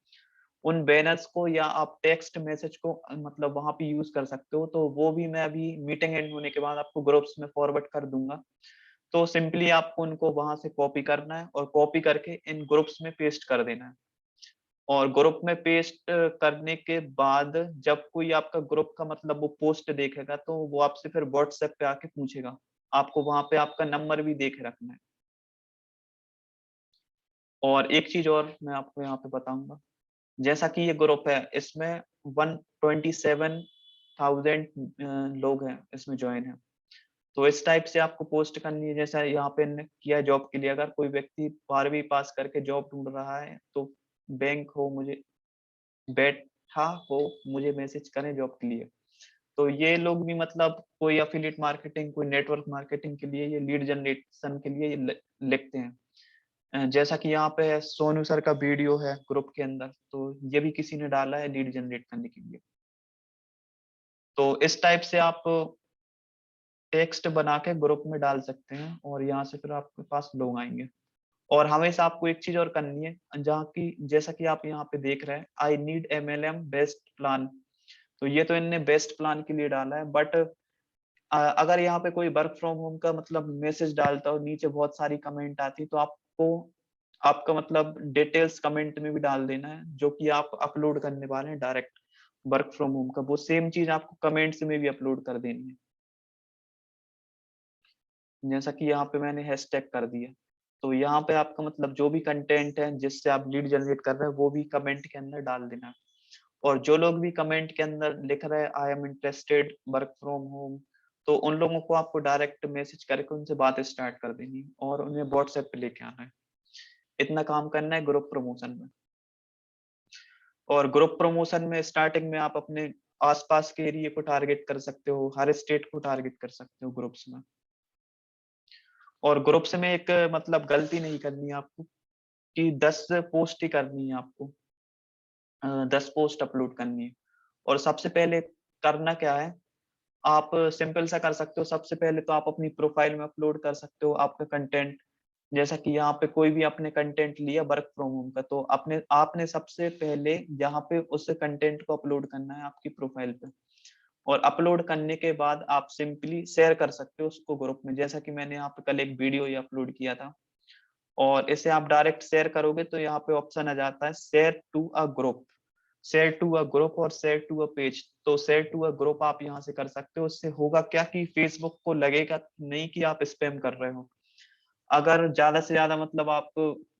उन बैनर्स को या आप टेक्स्ट मैसेज को मतलब वहां पे यूज कर सकते हो। तो वो भी मैं अभी मीटिंग एंड होने के बाद आपको ग्रुप्स में फॉरवर्ड कर दूंगा। तो सिंपली आपको उनको वहां से कॉपी करना है और कॉपी करके इन ग्रुप्स में पेस्ट कर देना है। और ग्रुप में पेस्ट करने के बाद जब कोई आपका ग्रुप का मतलब वो पोस्ट देखेगा, तो वो आपसे फिर व्हाट्सएप पे आके पूछेगा। आपको वहां पे आपका नंबर भी देख रखना है। और एक चीज और मैं आपको यहाँ पे बताऊंगा, जैसा कि ये ग्रुप है, इसमें 127,000 लोग हैं इसमें ज्वाइन है। तो इस टाइप से आपको पोस्ट करनी है, जैसा यहाँ पे किया जॉब के लिए। अगर कोई व्यक्ति 12वीं पास करके जॉब ढूंढ रहा है, तो बैंक हो मुझे बैठा हो मुझे मैसेज करें जॉब के लिए। तो ये लोग भी मतलब कोई एफिलिएट मार्केटिंग, कोई नेटवर्क मार्केटिंग के लिए, ये लीड जनरेशन के लिए ये लिखते हैं। जैसा कि यहाँ पे सोनू सर का वीडियो है ग्रुप के अंदर, तो ये भी किसी ने डाला है लीड जनरेट करने के लिए। तो इस टाइप से आप टेक्स्ट बना के ग्रुप में डाल सकते हैं और यहाँ से फिर आपके पास लोग आएंगे। और हमेशा आपको एक चीज और करनी है, जहाँ की जैसा कि आप यहाँ पे देख रहे हैं, I need MLM best plan. तो ये तो इनने बेस्ट प्लान के लिए डाला है, बट अगर यहाँ पे कोई वर्क फ्रॉम होम का मतलब मैसेज डालता हो, नीचे बहुत सारी कमेंट आती, तो आपको आपका मतलब डिटेल्स कमेंट में भी डाल देना है, जो कि आप अपलोड करने वाले हैं डायरेक्ट वर्क फ्रॉम होम का। वो सेम चीज आपको कमेंट्स में भी अपलोड कर देनी है। जैसा कि यहाँ पे मैंने हैशटैग कर दिया, तो यहाँ पे आपका मतलब जो भी कंटेंट है जिससे आप लीड जनरेट कर रहे हैं, वो भी कमेंट के अंदर डाल देना है। और जो लोग भी कमेंट के अंदर लिख रहे हैं I am interested work from home, तो उन लोगों को आपको डायरेक्ट मैसेज करके उनसे बात स्टार्ट कर देनी है और उन्हें व्हाट्सएप पे लेके आना है। इतना काम करना है ग्रुप प्रमोशन में। और ग्रुप प्रमोशन में स्टार्टिंग में आप अपने आसपास के एरिया को टारगेट कर सकते हो, हर स्टेट को टारगेट कर सकते हो ग्रुप्स में। और ग्रुप्स में एक मतलब गलती नहीं करनी है आपको, कि 10 पोस्ट ही करनी है आपको, 10 पोस्ट अपलोड करनी है। और सबसे पहले करना क्या है, आप सिंपल सा कर सकते हो। सबसे पहले तो आप अपनी प्रोफाइल में अपलोड कर सकते हो आपका कंटेंट। जैसा कि यहाँ पे कोई भी अपने कंटेंट लिया वर्क फ्रॉम होम का, तो अपने आपने सबसे पहले यहाँ पे उस कंटेंट को अपलोड करना है आपकी प्रोफाइल पे। और अपलोड करने के बाद आप सिंपली शेयर कर सकते हो उसको ग्रुप में। जैसा कि मैंने यहाँ पे कल एक वीडियो ये अपलोड किया था, और इसे आप डायरेक्ट शेयर करोगे तो यहाँ पे ऑप्शन आ जाता है share to a group, share to a group और शेयर टू अ पेज। तो शेयर टू अ ग्रुप आप यहाँ से कर सकते हो। उससे होगा क्या कि फेसबुक को लगेगा नहीं कि आप स्पैम कर रहे हो। अगर ज्यादा से ज्यादा मतलब आप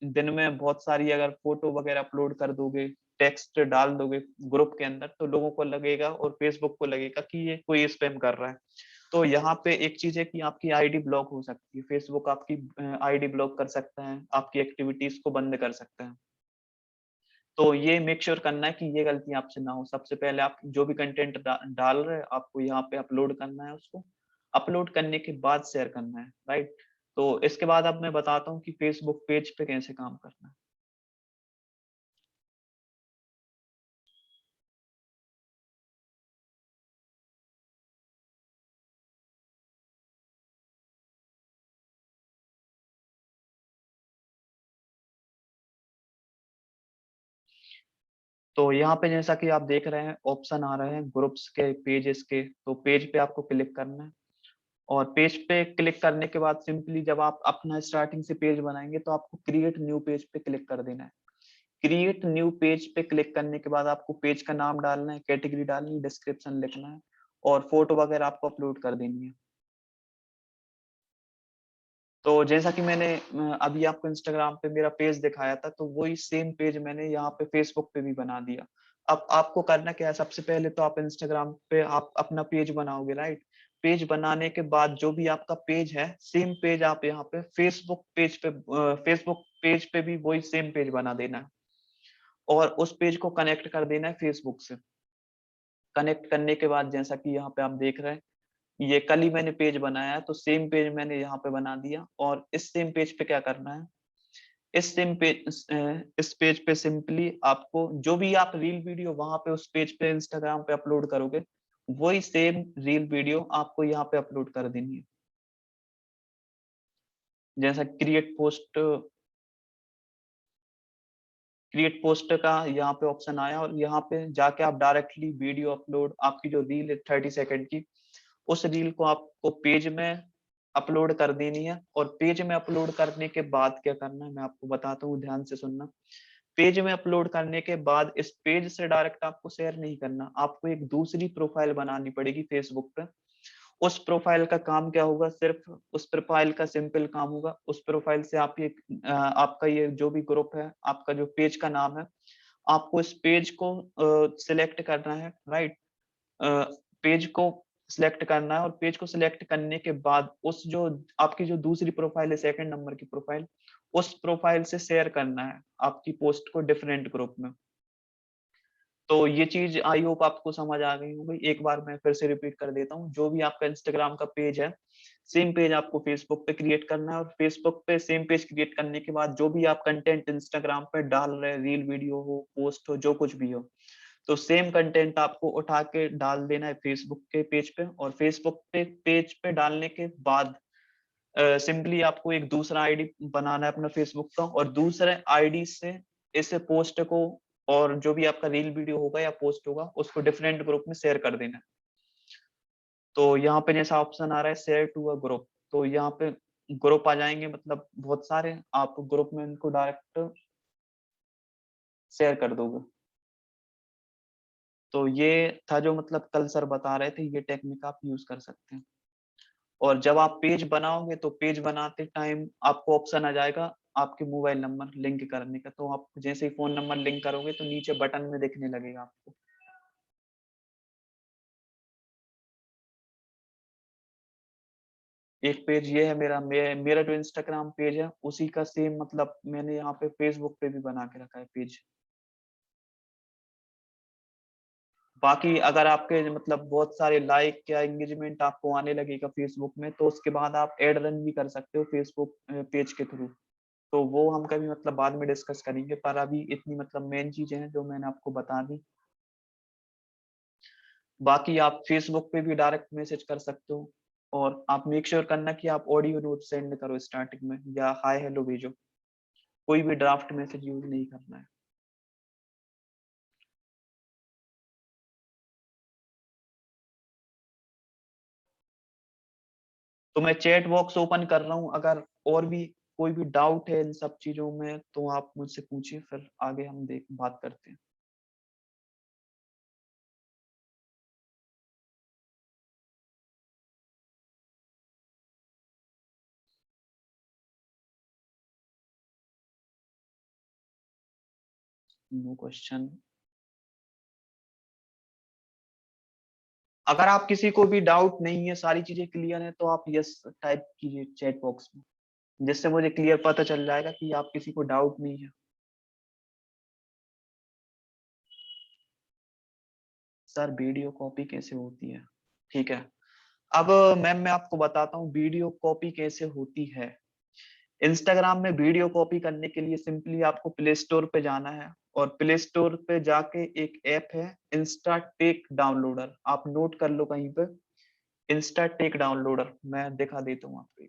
दिन में बहुत सारी अगर फोटो वगैरह अपलोड कर दोगे, टेक्स्ट डाल दोगे ग्रुप के अंदर, तो लोगों को लगेगा और फेसबुक को लगेगा कि ये कोई स्पैम कर रहा है। तो यहाँ पे एक चीज है कि आपकी आईडी ब्लॉक हो सकती है, फेसबुक आपकी आईडी ब्लॉक कर सकता है, आपकी एक्टिविटीज को बंद कर सकता है। तो ये मेक श्योर करना है कि ये गलती आपसे ना हो। सबसे पहले आप जो भी कंटेंट डाल रहे हैं, आपको यहाँ पे अपलोड करना है उसको। अपलोड करने के बाद शेयर करना है, राइट। तो इसके बाद अब मैं बताता हूँ कि फेसबुक पेज पे कैसे काम करना है। तो यहाँ पे जैसा कि आप देख रहे हैं ऑप्शन आ रहे हैं ग्रुप्स के, पेजेस के। तो पेज पे आपको क्लिक करना है। और पेज पे क्लिक करने के बाद सिंपली जब आप अपना स्टार्टिंग से पेज बनाएंगे, तो आपको क्रिएट न्यू पेज पे क्लिक कर देना है। क्रिएट न्यू पेज पे क्लिक करने के बाद आपको पेज का नाम डालना है, कैटेगरी डालनी है, डिस्क्रिप्शन लिखना है। और फोटो वगैरह आपको अपलोड कर देनी है। तो जैसा कि मैंने अभी आपको इंस्टाग्राम पे मेरा पेज दिखाया था, तो वही सेम पेज मैंने यहाँ पे फेसबुक पे भी बना दिया। अब आपको करना क्या है, सबसे पहले तो आप इंस्टाग्राम पे आप अपना पेज बनाओगे, राइट? पेज बनाने के बाद जो भी आपका पेज है, सेम पेज आप यहाँ पे फेसबुक पेज पे भी वही सेम पेज बना देना है और उस पेज को कनेक्ट कर देना है फेसबुक से। कनेक्ट करने के बाद जैसा कि यहाँ पे आप देख रहे हैं, ये कल ही मैंने पेज बनाया है, तो सेम पेज मैंने यहाँ पे बना दिया और इस सेम पेज पे क्या करना है, इस पेज पे सिंपली आपको जो भी आप रील वीडियो वहां पे उस पेज पे इंस्टाग्राम पे अपलोड करोगे, वही सेम रील वीडियो आपको यहाँ पे अपलोड कर देनी है। जैसा क्रिएट पोस्ट का यहाँ पे ऑप्शन आया और यहाँ पे जाके आप डायरेक्टली वीडियो अपलोड, आपकी जो रील है 30 सेकंड की, उस रील को आपको पेज में अपलोड कर देनी है। और पेज में अपलोड करने के बाद क्या करना है मैं आपको बताता हूँ, ध्यान से सुनना। पेज में अपलोड करने के बाद इस पेज से डायरेक्ट आपको शेयर नहीं करना, आपको एक दूसरी प्रोफाइल बनानी पड़ेगी फेसबुक पे। उस प्रोफाइल का काम क्या होगा, सिर्फ उस प्रोफाइल का सिंपल काम होगा, उस प्रोफाइल से आप ये आपका ये जो भी ग्रुप है, आपका जो पेज का नाम है, आपको इस पेज को सिलेक्ट करना है, राइट? पेज को सिलेक्ट करना है और पेज को सिलेक्ट करने के बाद उस जो आपकी जो दूसरी प्रोफाइल है, सेकंड नंबर की प्रोफाइल, उस प्रोफाइल से शेयर करना है आपकी पोस्ट को डिफरेंट ग्रुप में। तो ये चीज आई होप आपको समझ आ गई होगी। एक बार मैं फिर से रिपीट कर देता हूँ, जो भी आपका इंस्टाग्राम का पेज है, सेम पेज आपको फेसबुक पे क्रिएट करना है और फेसबुक पे सेम पेज क्रिएट करने के बाद जो भी आप कंटेंट इंस्टाग्राम पे डाल रहे हैं, रील वीडियो हो, पोस्ट हो, जो कुछ भी हो, तो सेम कंटेंट आपको उठा के डाल देना है फेसबुक के पेज पे। और फेसबुक पे पेज पे डालने के बाद सिंपली आपको एक दूसरा आईडी बनाना है अपना फेसबुक का और दूसरे आईडी से इस पोस्ट को और जो भी आपका रील वीडियो होगा या पोस्ट होगा उसको डिफरेंट ग्रुप में शेयर कर देना है। तो यहाँ पे जैसा ऑप्शन आ रहा है शेयर टू अ ग्रुप, तो यहाँ पे ग्रुप आ जाएंगे, मतलब बहुत सारे, आप ग्रुप में इनको डायरेक्ट शेयर कर दोगे। तो ये था जो मतलब कल सर बता रहे थे, ये टेक्निक आप यूज कर सकते हैं। और जब आप पेज बनाओगे तो पेज बनाते टाइम आपको ऑप्शन आ जाएगा आपके मोबाइल नंबर लिंक करने का, तो आप जैसे ही फोन नंबर लिंक करोगे तो नीचे बटन में दिखने लगेगा आपको। एक पेज ये है मेरा जो इंस्टाग्राम पेज है उसी का सेम मतलब मैंने यहाँ पे फेसबुक पे भी बना के रखा है पेज। बाकी अगर आपके मतलब बहुत सारे लाइक या एंगेजमेंट आपको आने लगेगा फेसबुक में, तो उसके बाद आप एड रन भी कर सकते हो फेसबुक पेज के थ्रू। तो वो हम कभी मतलब बाद में डिस्कस करेंगे, पर अभी इतनी मतलब मेन चीजें हैं जो मैंने आपको बता दी। बाकी आप फेसबुक पे भी डायरेक्ट मैसेज कर सकते हो और आप मेक श्योर करना कि आप ऑडियो नोट सेंड करो स्टार्टिंग में या हाय हेलो भेजो, कोई भी ड्राफ्ट मैसेज यूज नहीं करना है। तो मैं चैट बॉक्स ओपन कर रहा हूँ, अगर और भी कोई भी डाउट है इन सब चीजों में तो आप मुझसे पूछिए, फिर आगे हम देख बात करते हैं। No question. अगर आप किसी को भी डाउट नहीं है, सारी चीजें क्लियर है, तो आप यस टाइप कीजिए चैट बॉक्स में, जिससे मुझे क्लियर पता चल जाएगा कि आप किसी को डाउट नहीं है। सर वीडियो कॉपी कैसे होती है? ठीक है, अब मैम मैं आपको बताता हूँ वीडियो कॉपी कैसे होती है। इंस्टाग्राम में वीडियो कॉपी करने के लिए सिंपली आपको प्ले स्टोर पे जाना है और प्ले स्टोर पे जाके एक ऐप है इंस्टा टेक डाउनलोडर, आप नोट कर लो कहीं पे, इंस्टा टेक डाउनलोडर मैं दिखा देता हूँ आपको।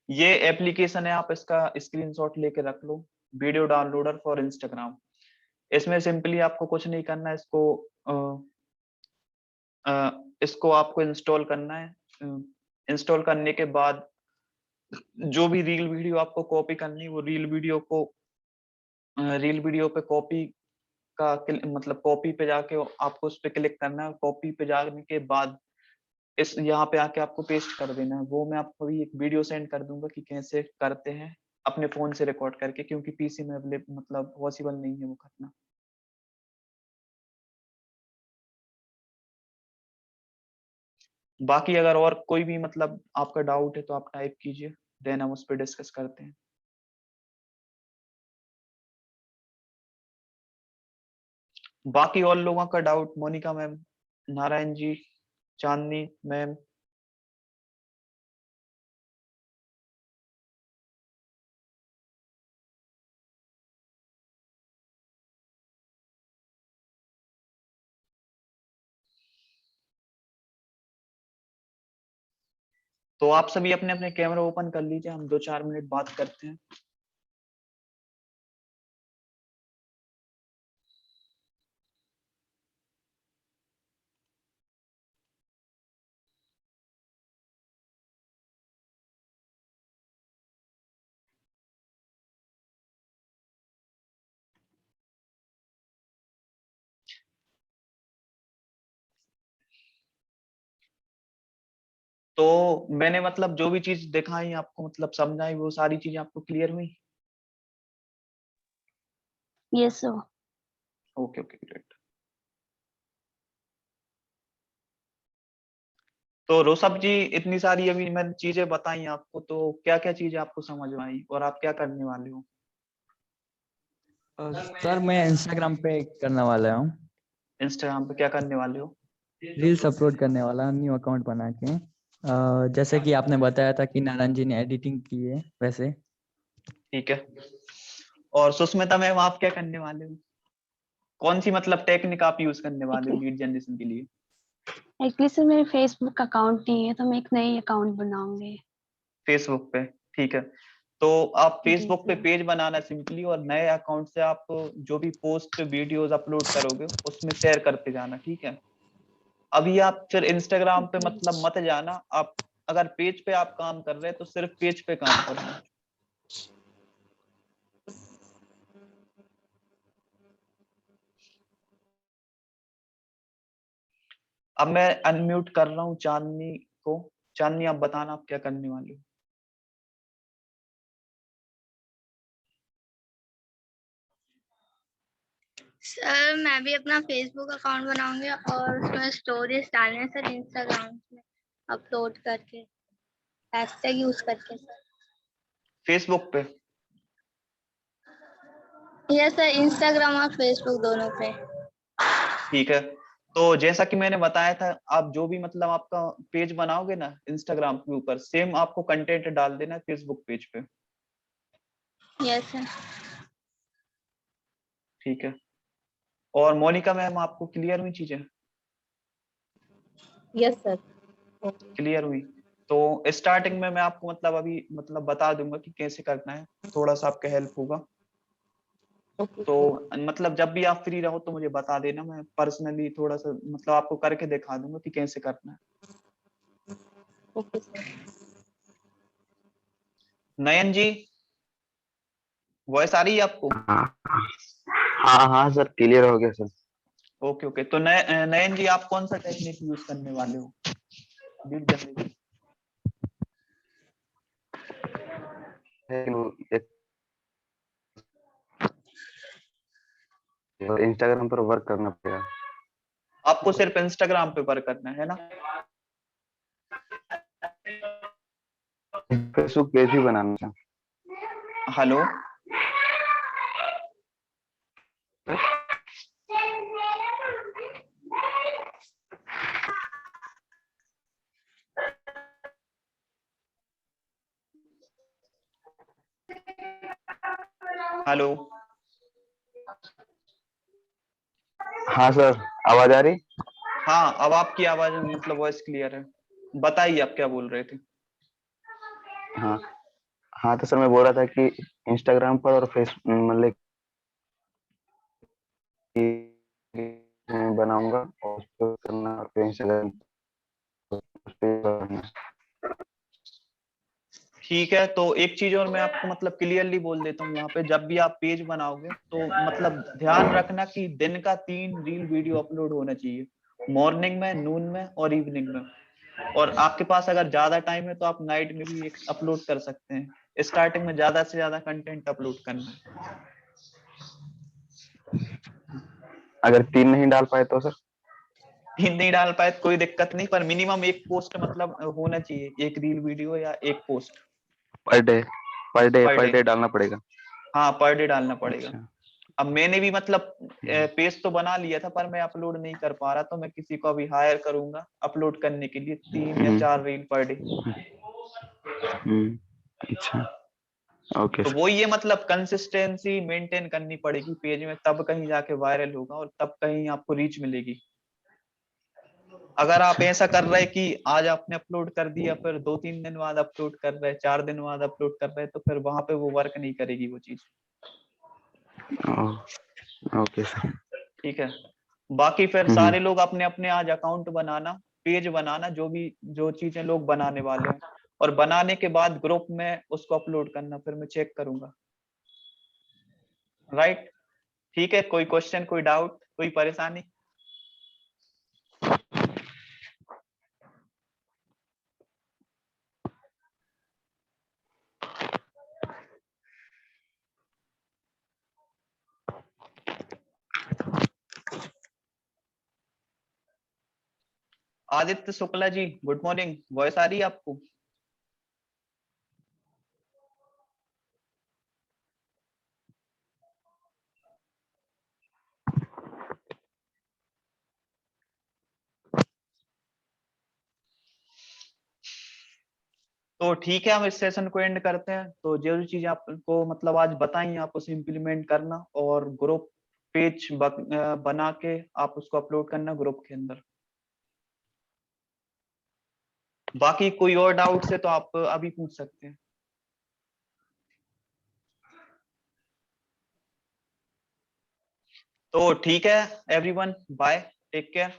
ये एप्लीकेशन है, आप इसका स्क्रीनशॉट लेके रख लो। Video downloader for Instagram. इसमें सिंपली आपको कुछ नहीं करना है, इसको आपको इंस्टॉल करना है। इंस्टॉल करने के बाद जो भी रील वीडियो आपको कॉपी करनी है, वो रील वीडियो पे कॉपी का मतलब कॉपी पे जाके आपको उस पे क्लिक करना है। कॉपी पे जाने के बाद इस यहाँ पे आके आपको पेस्ट कर देना है। वो मैं आपको अभी एक वीडियो सेंड कर दूंगा कि कैसे करते हैं अपने फोन से रिकॉर्ड करके, क्योंकि पीसी में मतलब पॉसिबल नहीं है वो करना। बाकी अगर और कोई भी मतलब आपका डाउट है तो आप टाइप कीजिए, देन हम उस पर डिस्कस करते हैं। बाकी और लोगों का डाउट, मोनिका मैम, नारायण जी, चांदनी मैम। तो आप सभी अपने अपने कैमरा ओपन कर लीजिए, हम 2-4 मिनट बात करते हैं। तो मैंने मतलब जो भी चीज दिखाई आपको, मतलब समझाई, वो सारी चीजें आपको क्लियर हुई? Yes sir. Okay okay great. तो रोसब जी, इतनी सारी अभी मैंने चीजें बताई आपको, तो क्या क्या चीजें आपको समझ में आई और आप क्या करने वाले हो? सर मैं इंस्टाग्राम पे करने वाला हूँ, इंस्टाग्राम पे क्या करने वाले हो? रील्स अपलोड करने वाला, न्यू अकाउंट बना के। जैसे कि आपने बताया था कि नारायण जी ने एडिटिंग की है, वैसे। ठीक है। और सुष्मिता मैम, आप क्या करने वाले हो? कौन सी मतलब टेक्निक आप यूज करने वाले हो लीड जनरेशन के लिए? एक्चुअली सर मेरे फेसबुक अकाउंट नहीं है, तो मैं एक नई अकाउंट बनाऊंगी। फेसबुक पे, ठीक है। तो आप जी फेसबुक पे सर। पेज बनाना सिंपली, और नए अकाउंट से आप जो भी पोस्ट वीडियोस अपलोड करोगे उसमें शेयर करते जाना, ठीक है। अभी आप फिर इंस्टाग्राम पे मतलब मत जाना। आप अगर पेज पे आप काम कर रहे हैं तो सिर्फ पेज पे काम करना। अब मैं अनम्यूट कर रहा हूँ चांदनी को। चांदनी, आप बताना आप क्या करने वाले हो? सर मैं भी अपना फेसबुक अकाउंट बनाऊंगी और उसमें स्टोरीज डालने हैं सर, इंस्टाग्राम में अपलोड करके, हैशटैग यूज करके सर। फेसबुक पे? यस सर, इंस्टाग्राम और फेसबुक दोनों पे। ठीक है। तो जैसा कि मैंने बताया था, आप जो भी मतलब आपका पेज बनाओगे ना इंस्टाग्राम के ऊपर, सेम आपको कंटेंट डाल देना है फेसबुक पेज पे। Yes sir. ठीक है। और मोनिका मैम, आपको क्लियर हुई चीजें? Yes sir. क्लियर हुई? तो स्टार्टिंग में मैं आपको मतलब अभी मतलब बता दूंगा कि कैसे करना है, थोड़ा सा आपका हेल्प होगा। ओके तो सर। मतलब जब भी आप फ्री रहो तो मुझे बता देना, मैं पर्सनली थोड़ा सा मतलब आपको करके दिखा दूंगा कि कैसे करना है। Okay sir. Nayan ji, voice आ रही है आपको? हाँ हाँ हाँ सर, क्लियर हो गया सर। Okay okay. तो नयन जी, आप कौन सा टेक्निक यूज करने वाले हो लीड जनरेशन? इंस्टाग्राम पर वर्क करना पड़ेगा। आपको सिर्फ इंस्टाग्राम पे वर्क करना है ना? फेसबुक पेज भी बनाना है। Hello, hello. हाँ सर, आवाज आ रही? हाँ, अब आपकी आवाज मतलब वॉइस क्लियर है। बताइए आप क्या बोल रहे थे? हाँ, हाँ तो सर मैं बोल रहा था कि इंस्टाग्राम पर और फेसबुक मतलब कि मैं बनाऊंगा और उस पे करना और फिर इंस्टाग्राम उस पे करना। ठीक है, तो एक चीज और मैं आपको मतलब क्लियरली बोल देता हूँ यहाँ पे, जब भी आप पेज बनाओगे तो मतलब ध्यान रखना कि दिन का 3 रील वीडियो अपलोड होना चाहिए, मॉर्निंग में, नून में और इवनिंग में। और आपके पास अगर ज्यादा टाइम है तो आप नाइट में भी एक अपलोड कर सकते हैं। स्टार्टिंग में ज्यादा से ज्यादा कंटेंट अपलोड करना है। अगर 3 नहीं डाल पाए तो सर? 3 नहीं डाल पाए तो कोई दिक्कत नहीं, पर मिनिमम एक पोस्ट मतलब होना चाहिए, एक रील वीडियो या एक post per day per day पर पर डे। डे डालना पड़ेगा? हाँ, पर डे डालना पड़ेगा। अच्छा। अब मैंने भी मतलब पेज तो बना लिया था, पर मैं अपलोड नहीं कर पा रहा, तो मैं किसी को अभी हायर करूंगा अपलोड करने के लिए 3 या 4 रील पर डे। अच्छा ओके तो सर। वो ये मतलब कंसिस्टेंसी मेंटेन करनी पड़ेगी पेज में, तब कहीं जाके वायरल होगा और तब कहीं आपको रीच मिलेगी। अगर आप अच्छा ऐसा कर रहे कि आज आपने अपलोड कर दिया, फिर 2-3 दिन बाद अपलोड कर रहे, 4 दिन बाद अपलोड कर रहे, तो फिर वहां पे वो वर्क नहीं करेगी वो चीज। Okay sir. ठीक है, बाकी फिर हम्म, सारे लोग अपने अपने आज अकाउंट बनाना, पेज बनाना, जो चीजें लोग बनाने वाले हैं, और बनाने के बाद ग्रुप में उसको अपलोड करना, फिर मैं चेक करूंगा। राइट? ठीक है, कोई क्वेश्चन, कोई डाउट, कोई परेशानी? Aditya Shukla ji, good morning, voice आ रही है आपको? तो ठीक है, हम इस सेशन को एंड करते हैं। तो जो चीज आपको मतलब आज बताई आप उसे इम्प्लीमेंट करना, और ग्रुप पेज बना के आप उसको अपलोड करना ग्रुप के अंदर। बाकी कोई और डाउट्स है तो आप अभी पूछ सकते हैं। तो ठीक है एवरीवन, बाय, टेक केयर।